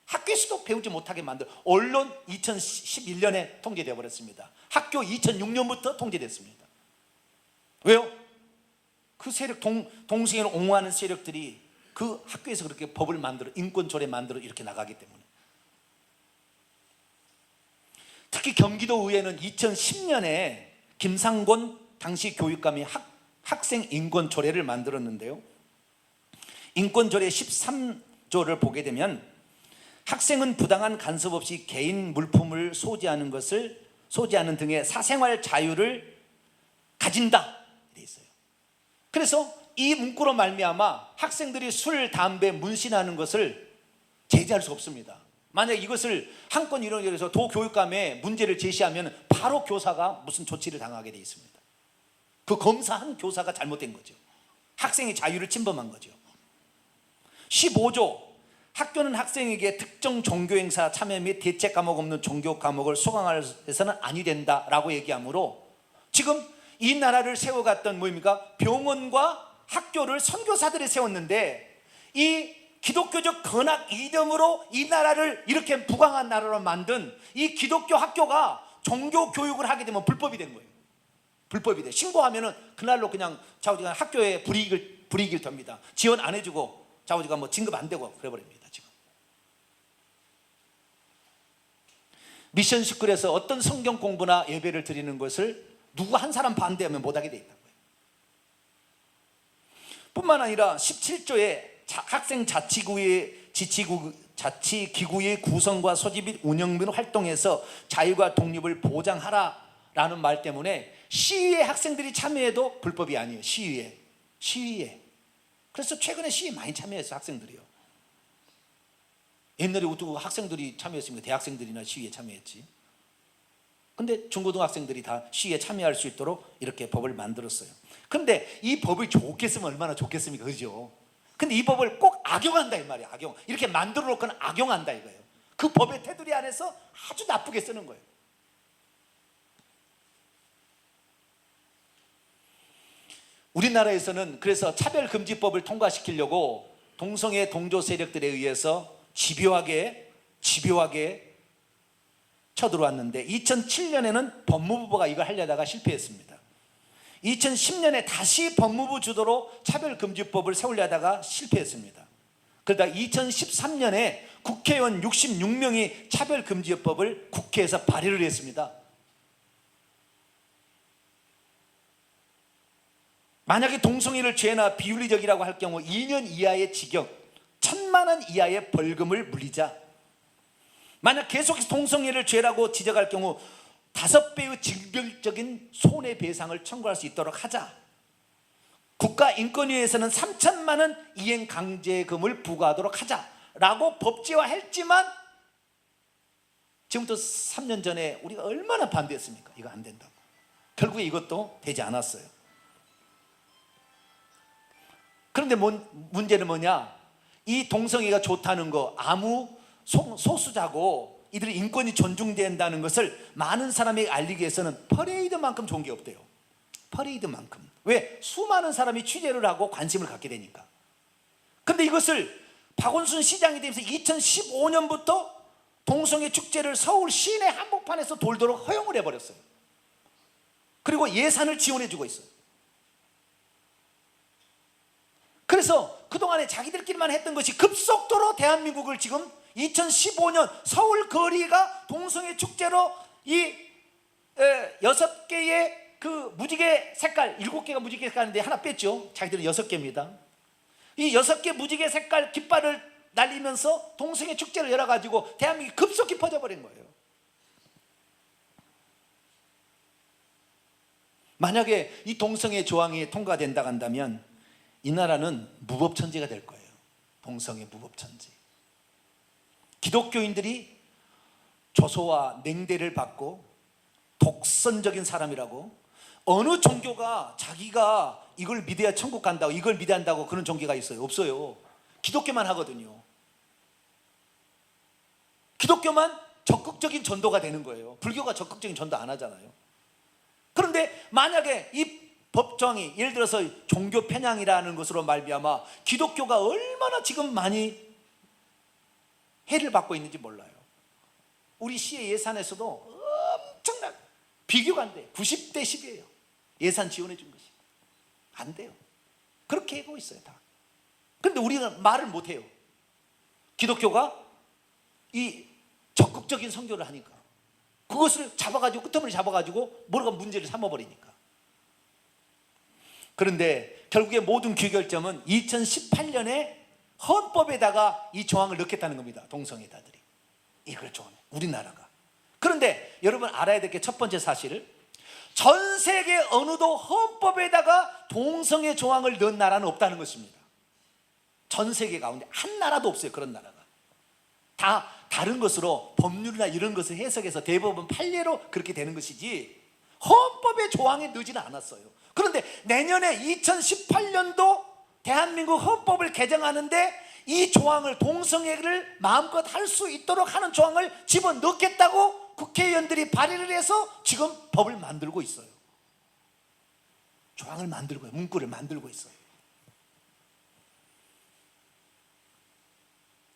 학교에서도 배우지 못하게 만들. 언론 2011년에 통제되어 버렸습니다. 학교 2006년부터 통제됐습니다. 왜요? 그 세력, 동성애를 옹호하는 세력들이 그 학교에서 그렇게 법을 만들어, 인권조례 만들어 이렇게 나가기 때문에. 특히 경기도의회는 2010년에 김상곤 당시 교육감이 학생 인권조례를 만들었는데요, 인권조례 13조를 보게 되면 학생은 부당한 간섭 없이 개인 물품을 소지하는 등의 사생활 자유를 가진다 돼 있어요. 그래서 이 문구로 말미암아 학생들이 술, 담배, 문신하는 것을 제재할 수 없습니다. 만약 이것을 한 건 이론에서 도교육감에 문제를 제시하면 바로 교사가 무슨 조치를 당하게 돼 있습니다. 그 검사한 교사가 잘못된 거죠. 학생의 자유를 침범한 거죠. 15조, 학교는 학생에게 특정 종교 행사 참여 및 대체 과목 없는 종교 과목을 수강해서는 아니 된다라고 얘기하므로, 지금 이 나라를 세워갔던 뭡니까? 병원과 학교를 선교사들이 세웠는데, 이 기독교적 건학 이념으로 이 나라를 이렇게 부강한 나라로 만든 이 기독교 학교가 종교 교육을 하게 되면 불법이 된 거예요. 불법이 돼. 신고하면은 그날로 그냥 자우지가 학교에 불이익을 덮니다. 지원 안 해주고 자우지가 뭐 진급 안 되고 그래버립니다. 지금 미션 스쿨에서 어떤 성경 공부나 예배를 드리는 것을 누구 한 사람 반대하면 못하게 돼 있다는 거예요. 뿐만 아니라 17조에 학생 자치기구의 구성과 소집 및 운영 및 활동에서 자유와 독립을 보장하라라는 말 때문에 시위에 학생들이 참여해도 불법이 아니에요. 시위에. 그래서 최근에 시위 많이 참여했어요, 학생들이요. 옛날에 어떻게 학생들이 참여했습니까? 대학생들이나 시위에 참여했지. 근데 중고등학생들이 다 시위에 참여할 수 있도록 이렇게 법을 만들었어요. 근데 이 법을 좋게 쓰면 얼마나 좋겠습니까? 그죠? 근데 이 법을 꼭 악용한다 이 말이에요. 악용. 이렇게 만들어 놓고는 악용한다 이거예요. 그 법의 테두리 안에서 아주 나쁘게 쓰는 거예요. 우리나라에서는 그래서 차별금지법을 통과시키려고 동성애 동조 세력들에 의해서 집요하게 쳐들어왔는데, 2007년에는 법무부가 이걸 하려다가 실패했습니다. 2010년에 다시 법무부 주도로 차별금지법을 세우려다가 실패했습니다. 그러다 2013년에 국회의원 66명이 차별금지법을 국회에서 발의를 했습니다. 만약에 동성애를 죄나 비윤리적이라고 할 경우 2년 이하의 징역, 1,000만 원 이하의 벌금을 물리자. 만약 계속해서 동성애를 죄라고 지적할 경우 5배의 징벌적인 손해배상을 청구할 수 있도록 하자. 국가인권위에서는 3,000만 원 이행 강제금을 부과하도록 하자라고 법제화했지만, 지금부터 3년 전에 우리가 얼마나 반대했습니까? 이거 안 된다고. 결국에 이것도 되지 않았어요. 그런데 문제는 뭐냐? 이 동성애가 좋다는 거, 아무 소수자고 이들의 인권이 존중된다는 것을 많은 사람에게 알리기 위해서는 퍼레이드만큼 좋은 게 없대요. 퍼레이드만큼. 왜? 수많은 사람이 취재를 하고 관심을 갖게 되니까. 근데 이것을 박원순 시장이 되면서 2015년부터 동성애 축제를 서울 시내 한복판에서 돌도록 허용을 해버렸어요. 그리고 예산을 지원해주고 있어요. 그래서 그동안에 자기들끼리만 했던 것이 급속도로 대한민국을 지금 2015년 서울 거리가 동성애 축제로 이 6개의 그 무지개 색깔, 7개가 무지개 색깔인데 하나 뺐죠. 자기들은 6개입니다. 이 6개 무지개 색깔 깃발을 날리면서 동성애 축제를 열어가지고 대한민국이 급속히 퍼져버린 거예요. 만약에 이 동성애 조항이 통과된다고 한다면 이 나라는 무법천지가 될 거예요. 동성애 무법천지. 기독교인들이 조소와 냉대를 받고 독선적인 사람이라고, 어느 종교가 자기가 이걸 믿어야 천국 간다고, 이걸 믿어한다고 그런 종교가 있어요? 없어요. 기독교만 하거든요. 기독교만 적극적인 전도가 되는 거예요. 불교가 적극적인 전도 안 하잖아요. 그런데 만약에 이 법정이 예를 들어서 종교 편향이라는 것으로 말미암아 기독교가 얼마나 지금 많이 해를 받고 있는지 몰라요. 우리 시의 예산에서도 엄청난 비교가 안 돼요. 90대 10이에요. 예산 지원해 준 것이 안 돼요. 그렇게 하고 있어요 다. 그런데 우리는 말을 못해요. 기독교가 이 적극적인 선교를 하니까 그것을 잡아가지고 끄트머리 잡아가지고 뭐가 문제를 삼아버리니까. 그런데 결국에 모든 귀결점은 2018년에 헌법에다가 이 조항을 넣겠다는 겁니다. 동성애자들이 이걸 좋아해 우리나라가. 그런데 여러분 알아야 될 게 첫 번째 사실, 전 세계 어느도 헌법에다가 동성애 조항을 넣은 나라는 없다는 것입니다. 전 세계 가운데 한 나라도 없어요. 그런 나라가 다 다른 것으로 법률이나 이런 것을 해석해서 대법원 판례로 그렇게 되는 것이지 헌법의 조항에 넣지는 않았어요. 그런데 내년에 2018년도 대한민국 헌법을 개정하는데 이 조항을, 동성애를 마음껏 할 수 있도록 하는 조항을 집어넣겠다고 국회의원들이 발의를 해서 지금 법을 만들고 있어요. 조항을 만들고 문구를 만들고 있어요.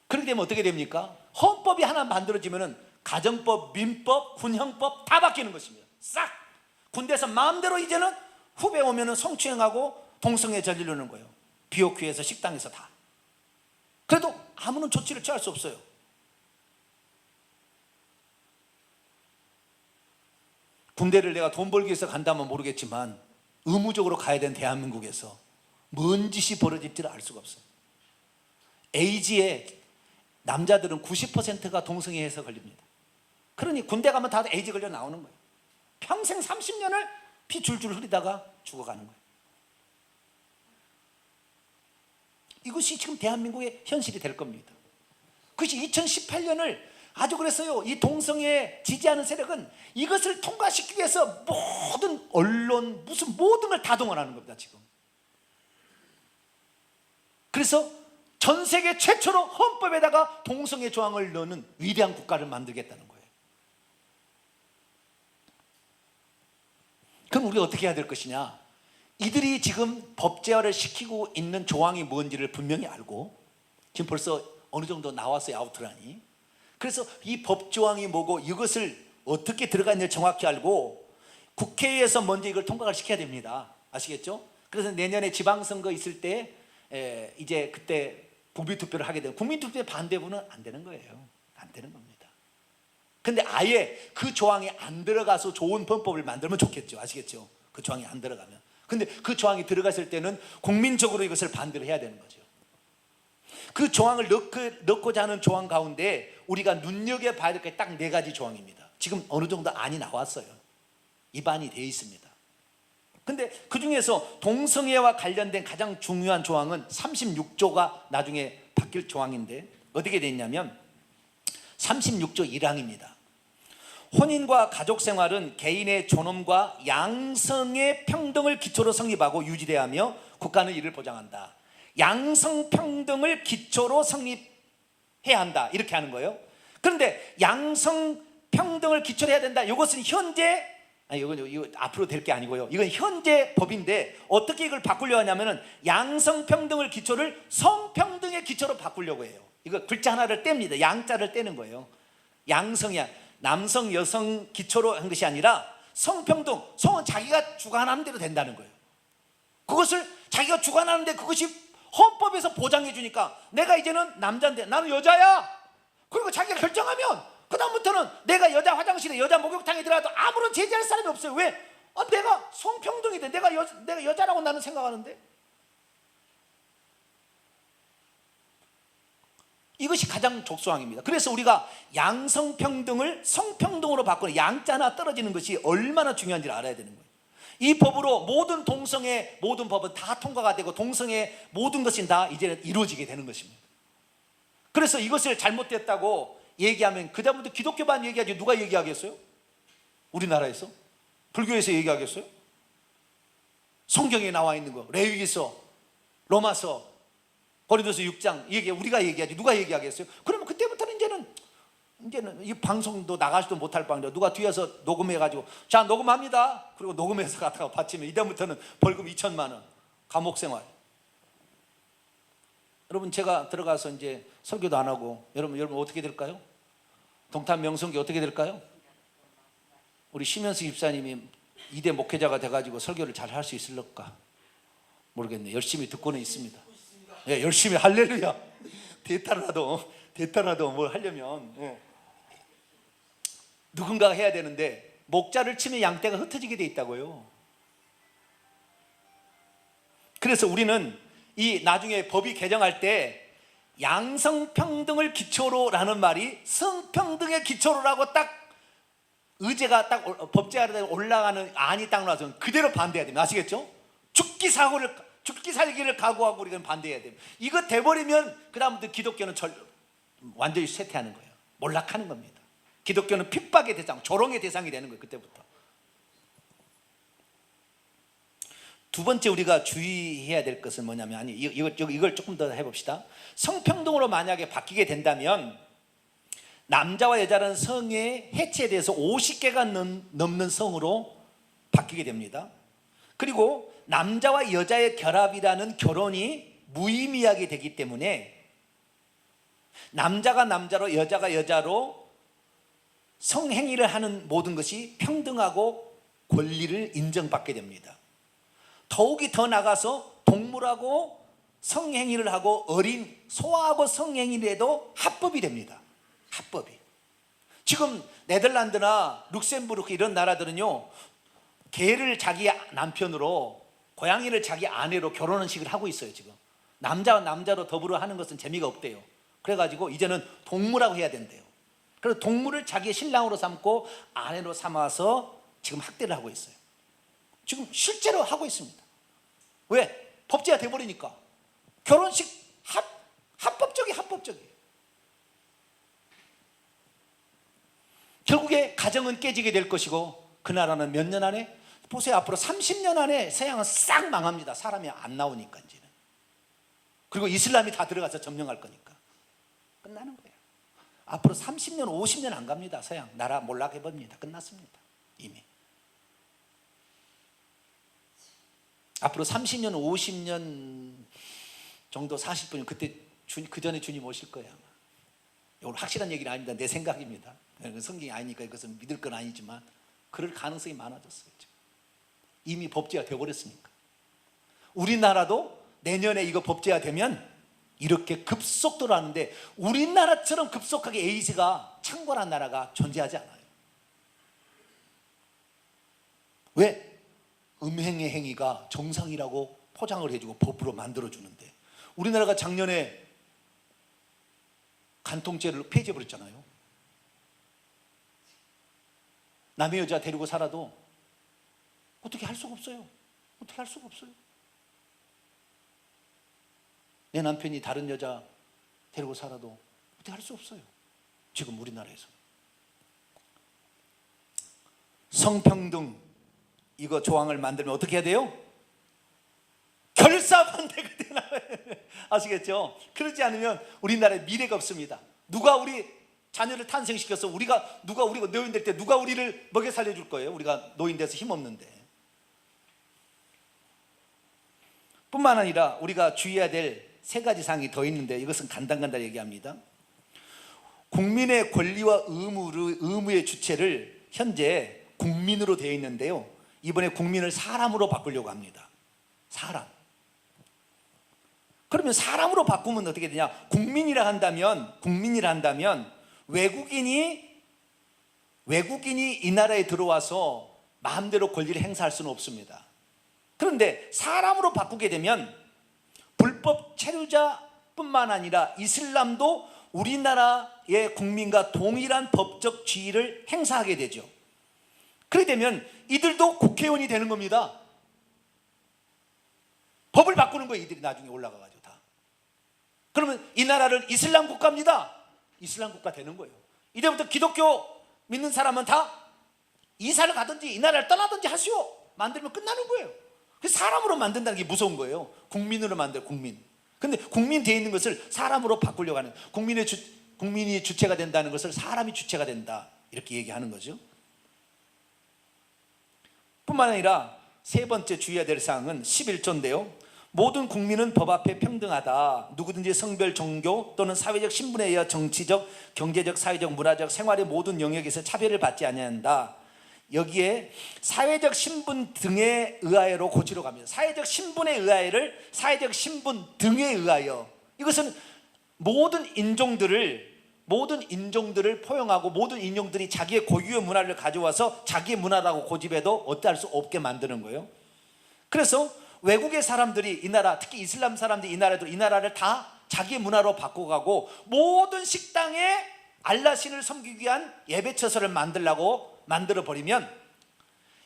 그렇게 되면 어떻게 됩니까? 헌법이 하나 만들어지면 가정법, 민법, 군형법 다 바뀌는 것입니다. 싹! 군대에서 마음대로 이제는 후배 오면 성추행하고 동성애 저지르는 거예요. 비오큐에서 식당에서 다. 그래도 아무런 조치를 취할 수 없어요. 군대를 내가 돈 벌기 위해서 간다면 모르겠지만 의무적으로 가야 되는 대한민국에서 뭔 짓이 벌어질지를 알 수가 없어요. 에이즈에 남자들은 90%가 동성애에서 걸립니다. 그러니 군대 가면 다 에이즈 걸려 나오는 거예요. 평생 30년을 피 줄줄 흐리다가 죽어가는 거예요. 이것이 지금 대한민국의 현실이 될 겁니다. 그것이 2018년을 아주 그랬어요. 이 동성애 지지하는 세력은 이것을 통과시키기 위해서 모든 언론, 무슨 모든 걸 다 동원하는 겁니다 지금. 그래서 전 세계 최초로 헌법에다가 동성애 조항을 넣는 위대한 국가를 만들겠다는 거예요. 그럼 우리가 어떻게 해야 될 것이냐? 이들이 지금 법제화를 시키고 있는 조항이 뭔지를 분명히 알고, 지금 벌써 어느 정도 나왔어요, 아우트라인이. 그래서 이 법조항이 뭐고 이것을 어떻게 들어가는지 정확히 알고 국회에서 먼저 이걸 통과를 시켜야 됩니다. 아시겠죠? 그래서 내년에 지방선거 있을 때 이제 그때 국민투표를 하게 되면 국민투표의 반대부는 안 되는 거예요. 안 되는 겁니다. 근데 아예 그 조항이 안 들어가서 좋은 헌법을 만들면 좋겠죠. 아시겠죠? 그 조항이 안 들어가면. 근데 그 조항이 들어갔을 때는 국민적으로 이것을 반대를 해야 되는 거죠. 그 조항을 넣고자 하는 조항 가운데 우리가 눈여겨봐야 될 게 딱 4가지 조항입니다. 지금 어느 정도 안이 나왔어요. 입안이 되어 있습니다. 근데 그 중에서 동성애와 관련된 가장 중요한 조항은 36조가 나중에 바뀔 조항인데 어떻게 되어 있냐면 36조 1항입니다. 혼인과 가족생활은 개인의 존엄과 양성의 평등을 기초로 성립하고 유지돼야 하며 국가는 이를 보장한다. 양성평등을 기초로 성립해야 한다, 이렇게 하는 거예요. 그런데 양성평등을 기초로 해야 된다, 이것은 현재, 이거 앞으로 될 게 아니고요, 이건 현재 법인데 어떻게 이걸 바꾸려고 하냐면 양성평등을 기초를 성평등의 기초로 바꾸려고 해요. 이거 글자 하나를 뗍니다. 양자를 떼는 거예요. 양성이야, 남성 여성 기초로 한 것이 아니라 성평등, 성은 자기가 주관하는 대로 된다는 거예요. 그것을 자기가 주관하는데 그것이 헌법에서 보장해 주니까 내가 이제는 남자인데 나는 여자야, 그리고 자기가 결정하면 그 다음부터는 내가 여자 화장실에 여자 목욕탕에 들어가도 아무런 제재할 사람이 없어요. 왜? 내가 성평등이 돼. 내가 여자라고 나는 생각하는데. 이것이 가장 적소항입니다. 그래서 우리가 양성평등을 성평등으로 바꾸는 양자나 떨어지는 것이 얼마나 중요한지를 알아야 되는 거예요. 이 법으로 모든 동성애 모든 법은 다 통과가 되고 동성애 모든 것이 다 이제는 이루어지게 되는 것입니다. 그래서 이것을 잘못됐다고 얘기하면 그 다음부터 기독교만 얘기하지 누가 얘기하겠어요? 우리나라에서? 불교에서 얘기하겠어요? 성경에 나와 있는 거, 레위기서, 로마서, 고린도서 6장 얘기 우리가 얘기하지 누가 얘기하겠어요? 그러면 그때부터는 이제는 이 방송도 나가지도 못할 방이라 누가 뒤에서 녹음해가지고 자 녹음합니다. 그리고 녹음해서 갖다가 바치면 이다음부터는 벌금 2천만 원, 감옥 생활. 여러분 제가 들어가서 이제 설교도 안 하고 여러분 어떻게 될까요? 동탄 명성교 어떻게 될까요? 우리 심현수 집사님이 2대 목회자가 돼가지고 설교를 잘 할 수 있을까? 모르겠네. 열심히 듣고는 있습니다. 예, 열심히 할렐루야. 대타라도 뭘 하려면 누군가가 해야 되는데 목자를 치면 양떼가 흩어지게 돼 있다고요. 그래서 우리는 이 나중에 법이 개정할 때 양성평등을 기초로라는 말이 성평등의 기초로라고 딱 의제가 딱 법제화로 올라가는 안이 딱 나와서 그대로 반대해야 됩니다. 아시겠죠? 죽기 살기를 각오하고 우리가 반대해야 됩니다. 이거 돼버리면 그 다음부터 기독교는 완전히 쇠퇴하는 거예요. 몰락하는 겁니다. 기독교는 핍박의 대상, 조롱의 대상이 되는 거예요. 그때부터. 두 번째 우리가 주의해야 될 것은 뭐냐면, 아니 이걸 조금 더 해봅시다. 성평등으로 만약에 바뀌게 된다면 남자와 여자라는 성의 해체에 대해서 50개가 넘는 성으로 바뀌게 됩니다. 그리고 남자와 여자의 결합이라는 결혼이 무의미하게 되기 때문에 남자가 남자로 여자가 여자로 성행위를 하는 모든 것이 평등하고 권리를 인정받게 됩니다. 더욱이 더 나가서 동물하고 성행위를 하고 어린 소아하고 성행위를 해도 합법이 됩니다. 합법이. 지금 네덜란드나 룩셈부르크 이런 나라들은요, 개를 자기 남편으로, 고양이를 자기 아내로 결혼식을 하고 있어요. 지금 남자와 남자로 더불어 하는 것은 재미가 없대요. 그래가지고 이제는 동물하고 해야 된대요. 그래서 동물을 자기의 신랑으로 삼고 아내로 삼아서 지금 학대를 하고 있어요. 지금 실제로 하고 있습니다. 왜? 법제화 돼버리니까. 결혼식 합법적이에요. 결국에 가정은 깨지게 될 것이고, 그 나라는 몇 년 안에, 보세요, 앞으로 30년 안에 서양은 싹 망합니다. 사람이 안 나오니까 이제는. 그리고 이슬람이 다 들어가서 점령할 거니까 끝나는 거예요. 앞으로 30년 50년 안 갑니다. 서양 나라 몰락해버립니다. 끝났습니다. 이미. 앞으로 30년 50년 정도 40분, 그때 그 전에 주님 오실 거예요. 아마. 이건 확실한 얘기는 아닙니다. 내 생각입니다. 성경이 아니니까 이것은 믿을 건 아니지만 그럴 가능성이 많아졌어요. 지금. 이미 법제화 되어버렸으니까. 우리나라도 내년에 이거 법제화 되면 이렇게 급속도로 하는데, 우리나라처럼 급속하게 에이즈가 창궐한 나라가 존재하지 않아요. 왜? 음행의 행위가 정상이라고 포장을 해주고 법으로 만들어주는데, 우리나라가 작년에 간통죄를 폐지해버렸잖아요. 남의 여자 데리고 살아도 어떻게 할 수가 없어요. 어떻게 할 수가 없어요. 내 남편이 다른 여자 데리고 살아도 어떻게 할 수 없어요. 지금 우리나라에서. 성평등 이거 조항을 만들면 어떻게 해야 돼요? 결사반대가 되나 아시겠죠? 그러지 않으면 우리나라에 미래가 없습니다. 누가 우리 자녀를 탄생시켜서 우리가 노인 될 때 누가 우리를 먹여 살려줄 거예요? 우리가 노인 돼서 힘없는데. 뿐만 아니라 우리가 주의해야 될 세 가지 사항이 더 있는데, 이것은 간단간단 얘기합니다. 국민의 권리와 의무의 주체를 현재 국민으로 되어 있는데요, 이번에 국민을 사람으로 바꾸려고 합니다. 사람. 그러면 사람으로 바꾸면 어떻게 되냐? 국민이라 한다면 외국인이 이 나라에 들어와서 마음대로 권리를 행사할 수는 없습니다. 그런데 사람으로 바꾸게 되면 불법 체류자뿐만 아니라 이슬람도 우리나라의 국민과 동일한 법적 지위를 행사하게 되죠. 그렇게 되면 이들도 국회의원이 되는 겁니다. 법을 바꾸는 거예요. 이들이 나중에 올라가가지고 다. 그러면 이 나라를 이슬람 국가입니다. 이슬람 국가 되는 거예요. 이제부터 기독교 믿는 사람은 다 이사를 가든지 이 나라를 떠나든지 하시오 만들면 끝나는 거예요. 사람으로 만든다는 게 무서운 거예요. 국민으로 만들어, 국민. 근데 국민 되어 있는 것을 사람으로 바꾸려고 하는, 국민이 주체가 된다는 것을 사람이 주체가 된다, 이렇게 얘기하는 거죠. 뿐만 아니라 세 번째 주의해야 될 사항은 11조인데요, 모든 국민은 법 앞에 평등하다. 누구든지 성별, 종교 또는 사회적 신분에 의해 정치적, 경제적, 사회적, 문화적, 생활의 모든 영역에서 차별을 받지 아니한다. 여기에 사회적 신분 등에 의하여로 고치러 갑니다. 사회적 신분에 의하여를 사회적 신분 등에 의하여. 이것은 모든 인종들을 포용하고 모든 인종들이 자기의 고유의 문화를 가져와서 자기의 문화라고 고집해도 어찌할 수 없게 만드는 거예요. 그래서 외국의 사람들이 이 나라, 특히 이슬람 사람들이 이 나라를 다 자기의 문화로 바꿔가고 모든 식당에 알라신을 섬기기 위한 예배처소를 만들어버리면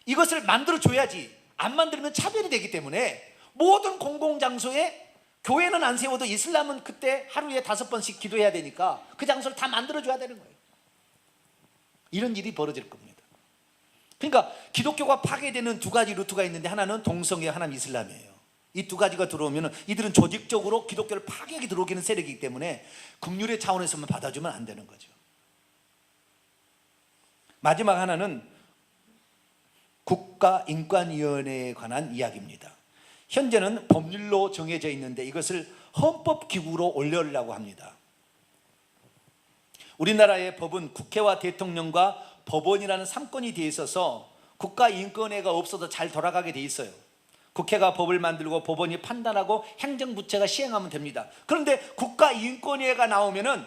이것을 만들어줘야지, 안 만들면 차별이 되기 때문에 모든 공공장소에, 교회는 안 세워도 이슬람은 그때 하루에 5번씩 기도해야 되니까 그 장소를 다 만들어줘야 되는 거예요. 이런 일이 벌어질 겁니다. 그러니까 기독교가 파괴되는 두 가지 루트가 있는데, 하나는 동성애, 하나는 이슬람이에요. 이 두 가지가 들어오면 이들은 조직적으로 기독교를 파괴하게 들어오기는 세력이기 때문에 긍휼의 차원에서만 받아주면 안 되는 거죠. 마지막 하나는 국가인권위원회에 관한 이야기입니다. 현재는 법률로 정해져 있는데 이것을 헌법기구로 올려려고 합니다. 우리나라의 법은 국회와 대통령과 법원이라는 3권이 되어 있어서 국가인권회가 없어도 잘 돌아가게 되어 있어요. 국회가 법을 만들고 법원이 판단하고 행정부처가 시행하면 됩니다. 그런데 국가인권회가 나오면은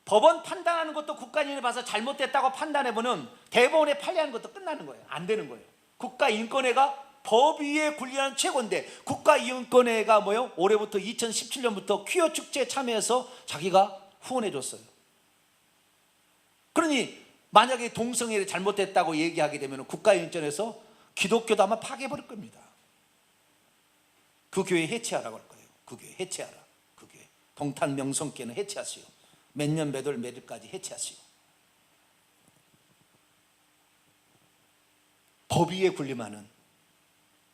법원 판단하는 것도 국가인권에 봐서 잘못됐다고 판단해보면 대법원에 판례하는 것도 끝나는 거예요. 안 되는 거예요. 국가인권회가 법 위에 군림하는 최고인데, 국가인권회가 뭐요? 올해부터 2017년부터 퀴어 축제에 참여해서 자기가 후원해 줬어요. 그러니 만약에 동성애를 잘못됐다고 얘기하게 되면 국가인권에서 기독교도 아마 파괴해버릴 겁니다. 그 교회 해체하라고 할 거예요. 그 교회 해체하라. 그 교회 동탄명성교회는 해체하시오. 몇 년 몇 월까지 해체하시오. 법 위에 군림하는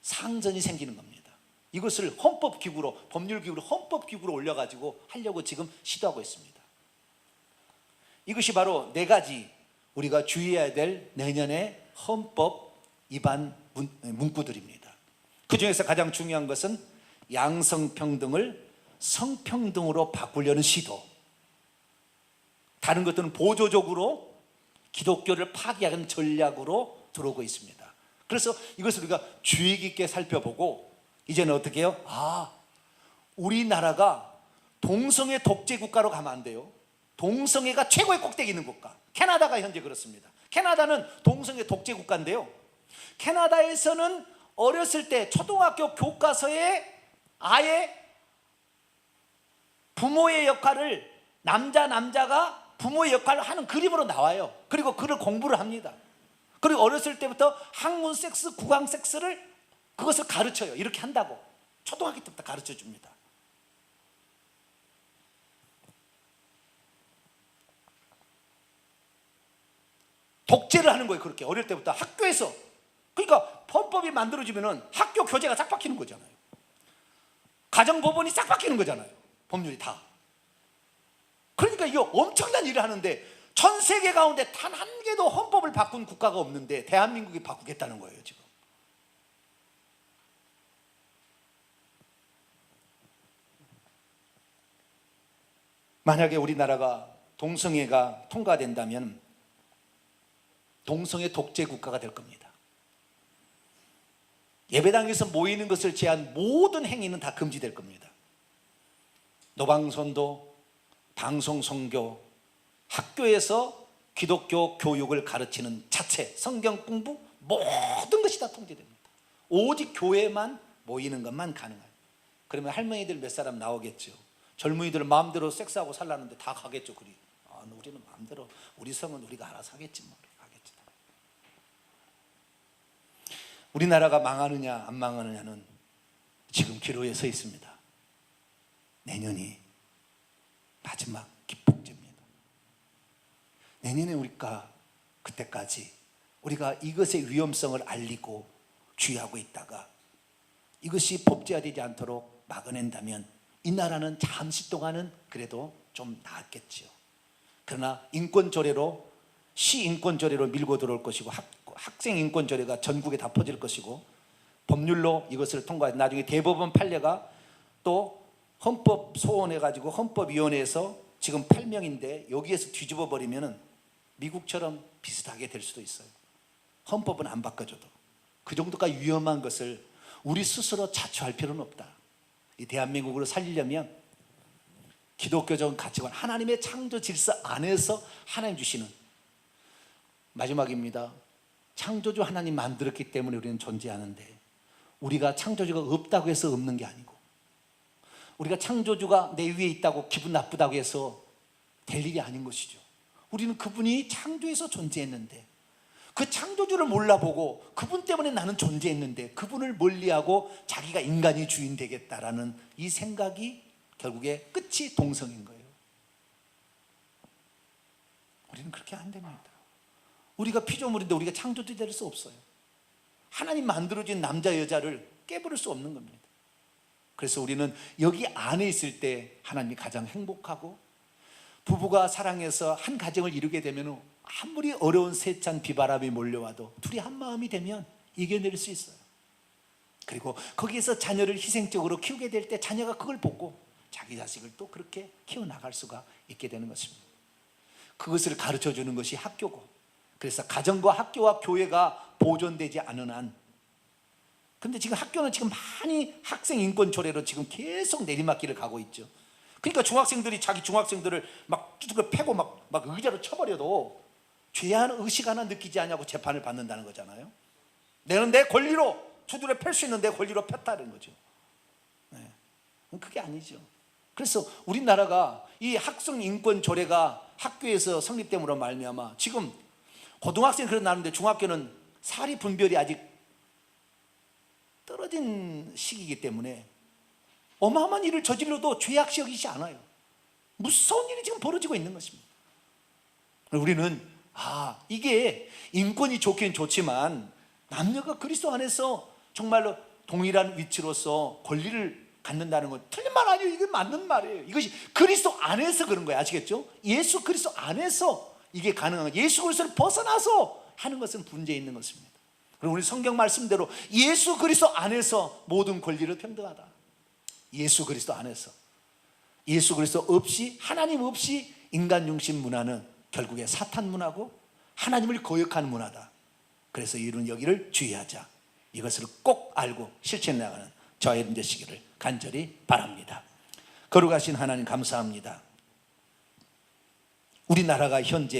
상전이 생기는 겁니다. 이것을 헌법기구로, 법률기구로, 헌법기구로 올려가지고 하려고 지금 시도하고 있습니다. 이것이 바로 4가지 우리가 주의해야 될 내년의 헌법 위반 문구들입니다. 그 중에서 가장 중요한 것은 양성평등을 성평등으로 바꾸려는 시도, 다른 것들은 보조적으로 기독교를 파괴하는 전략으로 들어오고 있습니다. 그래서 이것을 우리가 주의 깊게 살펴보고 이제는 어떻게 해요? 우리나라가 동성애 독재 국가로 가면 안 돼요. 동성애가 최고의 꼭대기 있는 국가, 캐나다가 현재 그렇습니다. 캐나다는 동성애 독재 국가인데요, 캐나다에서는 어렸을 때 초등학교 교과서에 아예 부모의 역할을, 남자가 부모의 역할을 하는 그림으로 나와요. 그리고 그걸 공부를 합니다. 그리고 어렸을 때부터 학문 섹스, 국왕 섹스를, 그것을 가르쳐요. 이렇게 한다고 초등학교 때부터 가르쳐 줍니다. 독재를 하는 거예요. 그렇게 어릴 때부터 학교에서. 그러니까 헌법이 만들어지면 학교 교재가 싹 바뀌는 거잖아요. 가정법원이 싹 바뀌는 거잖아요. 법률이 다. 그러니까 이거 엄청난 일을 하는데, 전 세계 가운데 단 한 개도 헌법을 바꾼 국가가 없는데 대한민국이 바꾸겠다는 거예요, 지금. 만약에 우리나라가 동성애가 통과된다면 동성애 독재 국가가 될 겁니다. 예배당에서 모이는 것을 제한 모든 행위는 다 금지될 겁니다. 노방선도, 방송선교, 학교에서 기독교 교육을 가르치는 자체, 성경 공부, 모든 것이 다 통제됩니다. 오직 교회만 모이는 것만 가능해요. 그러면 할머니들 몇 사람 나오겠죠. 젊은이들 마음대로 섹스하고 살라는데 다 가겠죠. 우리는 마음대로, 우리 성은 우리가 알아서 하겠지 뭐. 가겠지. 우리나라가 망하느냐 안 망하느냐는 지금 기로에 서 있습니다. 내년이 마지막 기폭제입니다. 내년에 우리가 그때까지 우리가 이것의 위험성을 알리고 주의하고 있다가 이것이 법제화되지 않도록 막아낸다면 이 나라는 잠시 동안은 그래도 좀 나았겠죠. 그러나 인권조례로, 시인권조례로 밀고 들어올 것이고 학생인권조례가 전국에 다 퍼질 것이고 법률로 이것을 통과해서 나중에 대법원 판례가 또 헌법 소원해가지고 헌법위원회에서 지금 8명인데 여기에서 뒤집어 버리면 미국처럼 비슷하게 될 수도 있어요. 헌법은 안 바꿔줘도 그 정도까지 위험한 것을 우리 스스로 자초할 필요는 없다. 이 대한민국으로 살리려면 기독교적 가치관, 하나님의 창조 질서 안에서 하나님 주시는, 마지막입니다. 창조주 하나님 만들었기 때문에 우리는 존재하는데, 우리가 창조주가 없다고 해서 없는 게 아니고, 우리가 창조주가 내 위에 있다고 기분 나쁘다고 해서 될 일이 아닌 것이죠. 우리는 그분이 창조해서 존재했는데, 그 창조주를 몰라보고 그분 때문에 나는 존재했는데 그분을 멀리하고 자기가 인간이 주인 되겠다라는 이 생각이 결국에 끝이 동성인 거예요. 우리는 그렇게 안 됩니다. 우리가 피조물인데 우리가 창조주 될 수 없어요. 하나님 만들어진 남자 여자를 깨부를 수 없는 겁니다. 그래서 우리는 여기 안에 있을 때 하나님이 가장 행복하고, 부부가 사랑해서 한 가정을 이루게 되면 아무리 어려운 세찬 비바람이 몰려와도 둘이 한 마음이 되면 이겨낼 수 있어요. 그리고 거기에서 자녀를 희생적으로 키우게 될 때 자녀가 그걸 보고 자기 자식을 또 그렇게 키워나갈 수가 있게 되는 것입니다. 그것을 가르쳐주는 것이 학교고, 그래서 가정과 학교와 교회가 보존되지 않은 한, 근데 지금 학교는 지금 많이 학생 인권 조례로 지금 계속 내리막길을 가고 있죠. 그러니까 중학생들이 자기 중학생들을 막 뚜둑을 패고 막 의자로 쳐버려도 죄한 의식 하나 느끼지 않냐고 재판을 받는다는 거잖아요. 내는 내 권리로 두드려 팰 수 있는 내 권리로 폈다는 거죠. 네. 그게 아니죠. 그래서 우리나라가 이 학생 인권 조례가 학교에서 성립됨으로 말미암아 지금 고등학생은 그런 나는데 중학교는 사리 분별이 아직 떨어진 시기이기 때문에 어마어마한 일을 저질러도 죄악시 여기지 않아요. 무서운 일이 지금 벌어지고 있는 것입니다. 우리는 이게 인권이 좋긴 좋지만 남녀가 그리스도 안에서 정말로 동일한 위치로서 권리를 갖는다는 건 틀린 말 아니에요. 이게 맞는 말이에요. 이것이 그리스도 안에서 그런 거예요. 아시겠죠? 예수 그리스도 안에서 이게 가능한 거예요. 예수 그리스도를 벗어나서 하는 것은 문제 있는 것입니다. 그리고 우리 성경 말씀대로 예수 그리스도 안에서 모든 권리를 평등하다. 예수 그리스도 안에서, 예수 그리스도 없이, 하나님 없이 인간 중심 문화는 결국에 사탄 문화고 하나님을 거역하는 문화다. 그래서 이런 여기를 주의하자. 이것을 꼭 알고 실천해 나가는 저와 여러분 되시기를 간절히 바랍니다. 거룩하신 하나님 감사합니다. 우리나라가 현재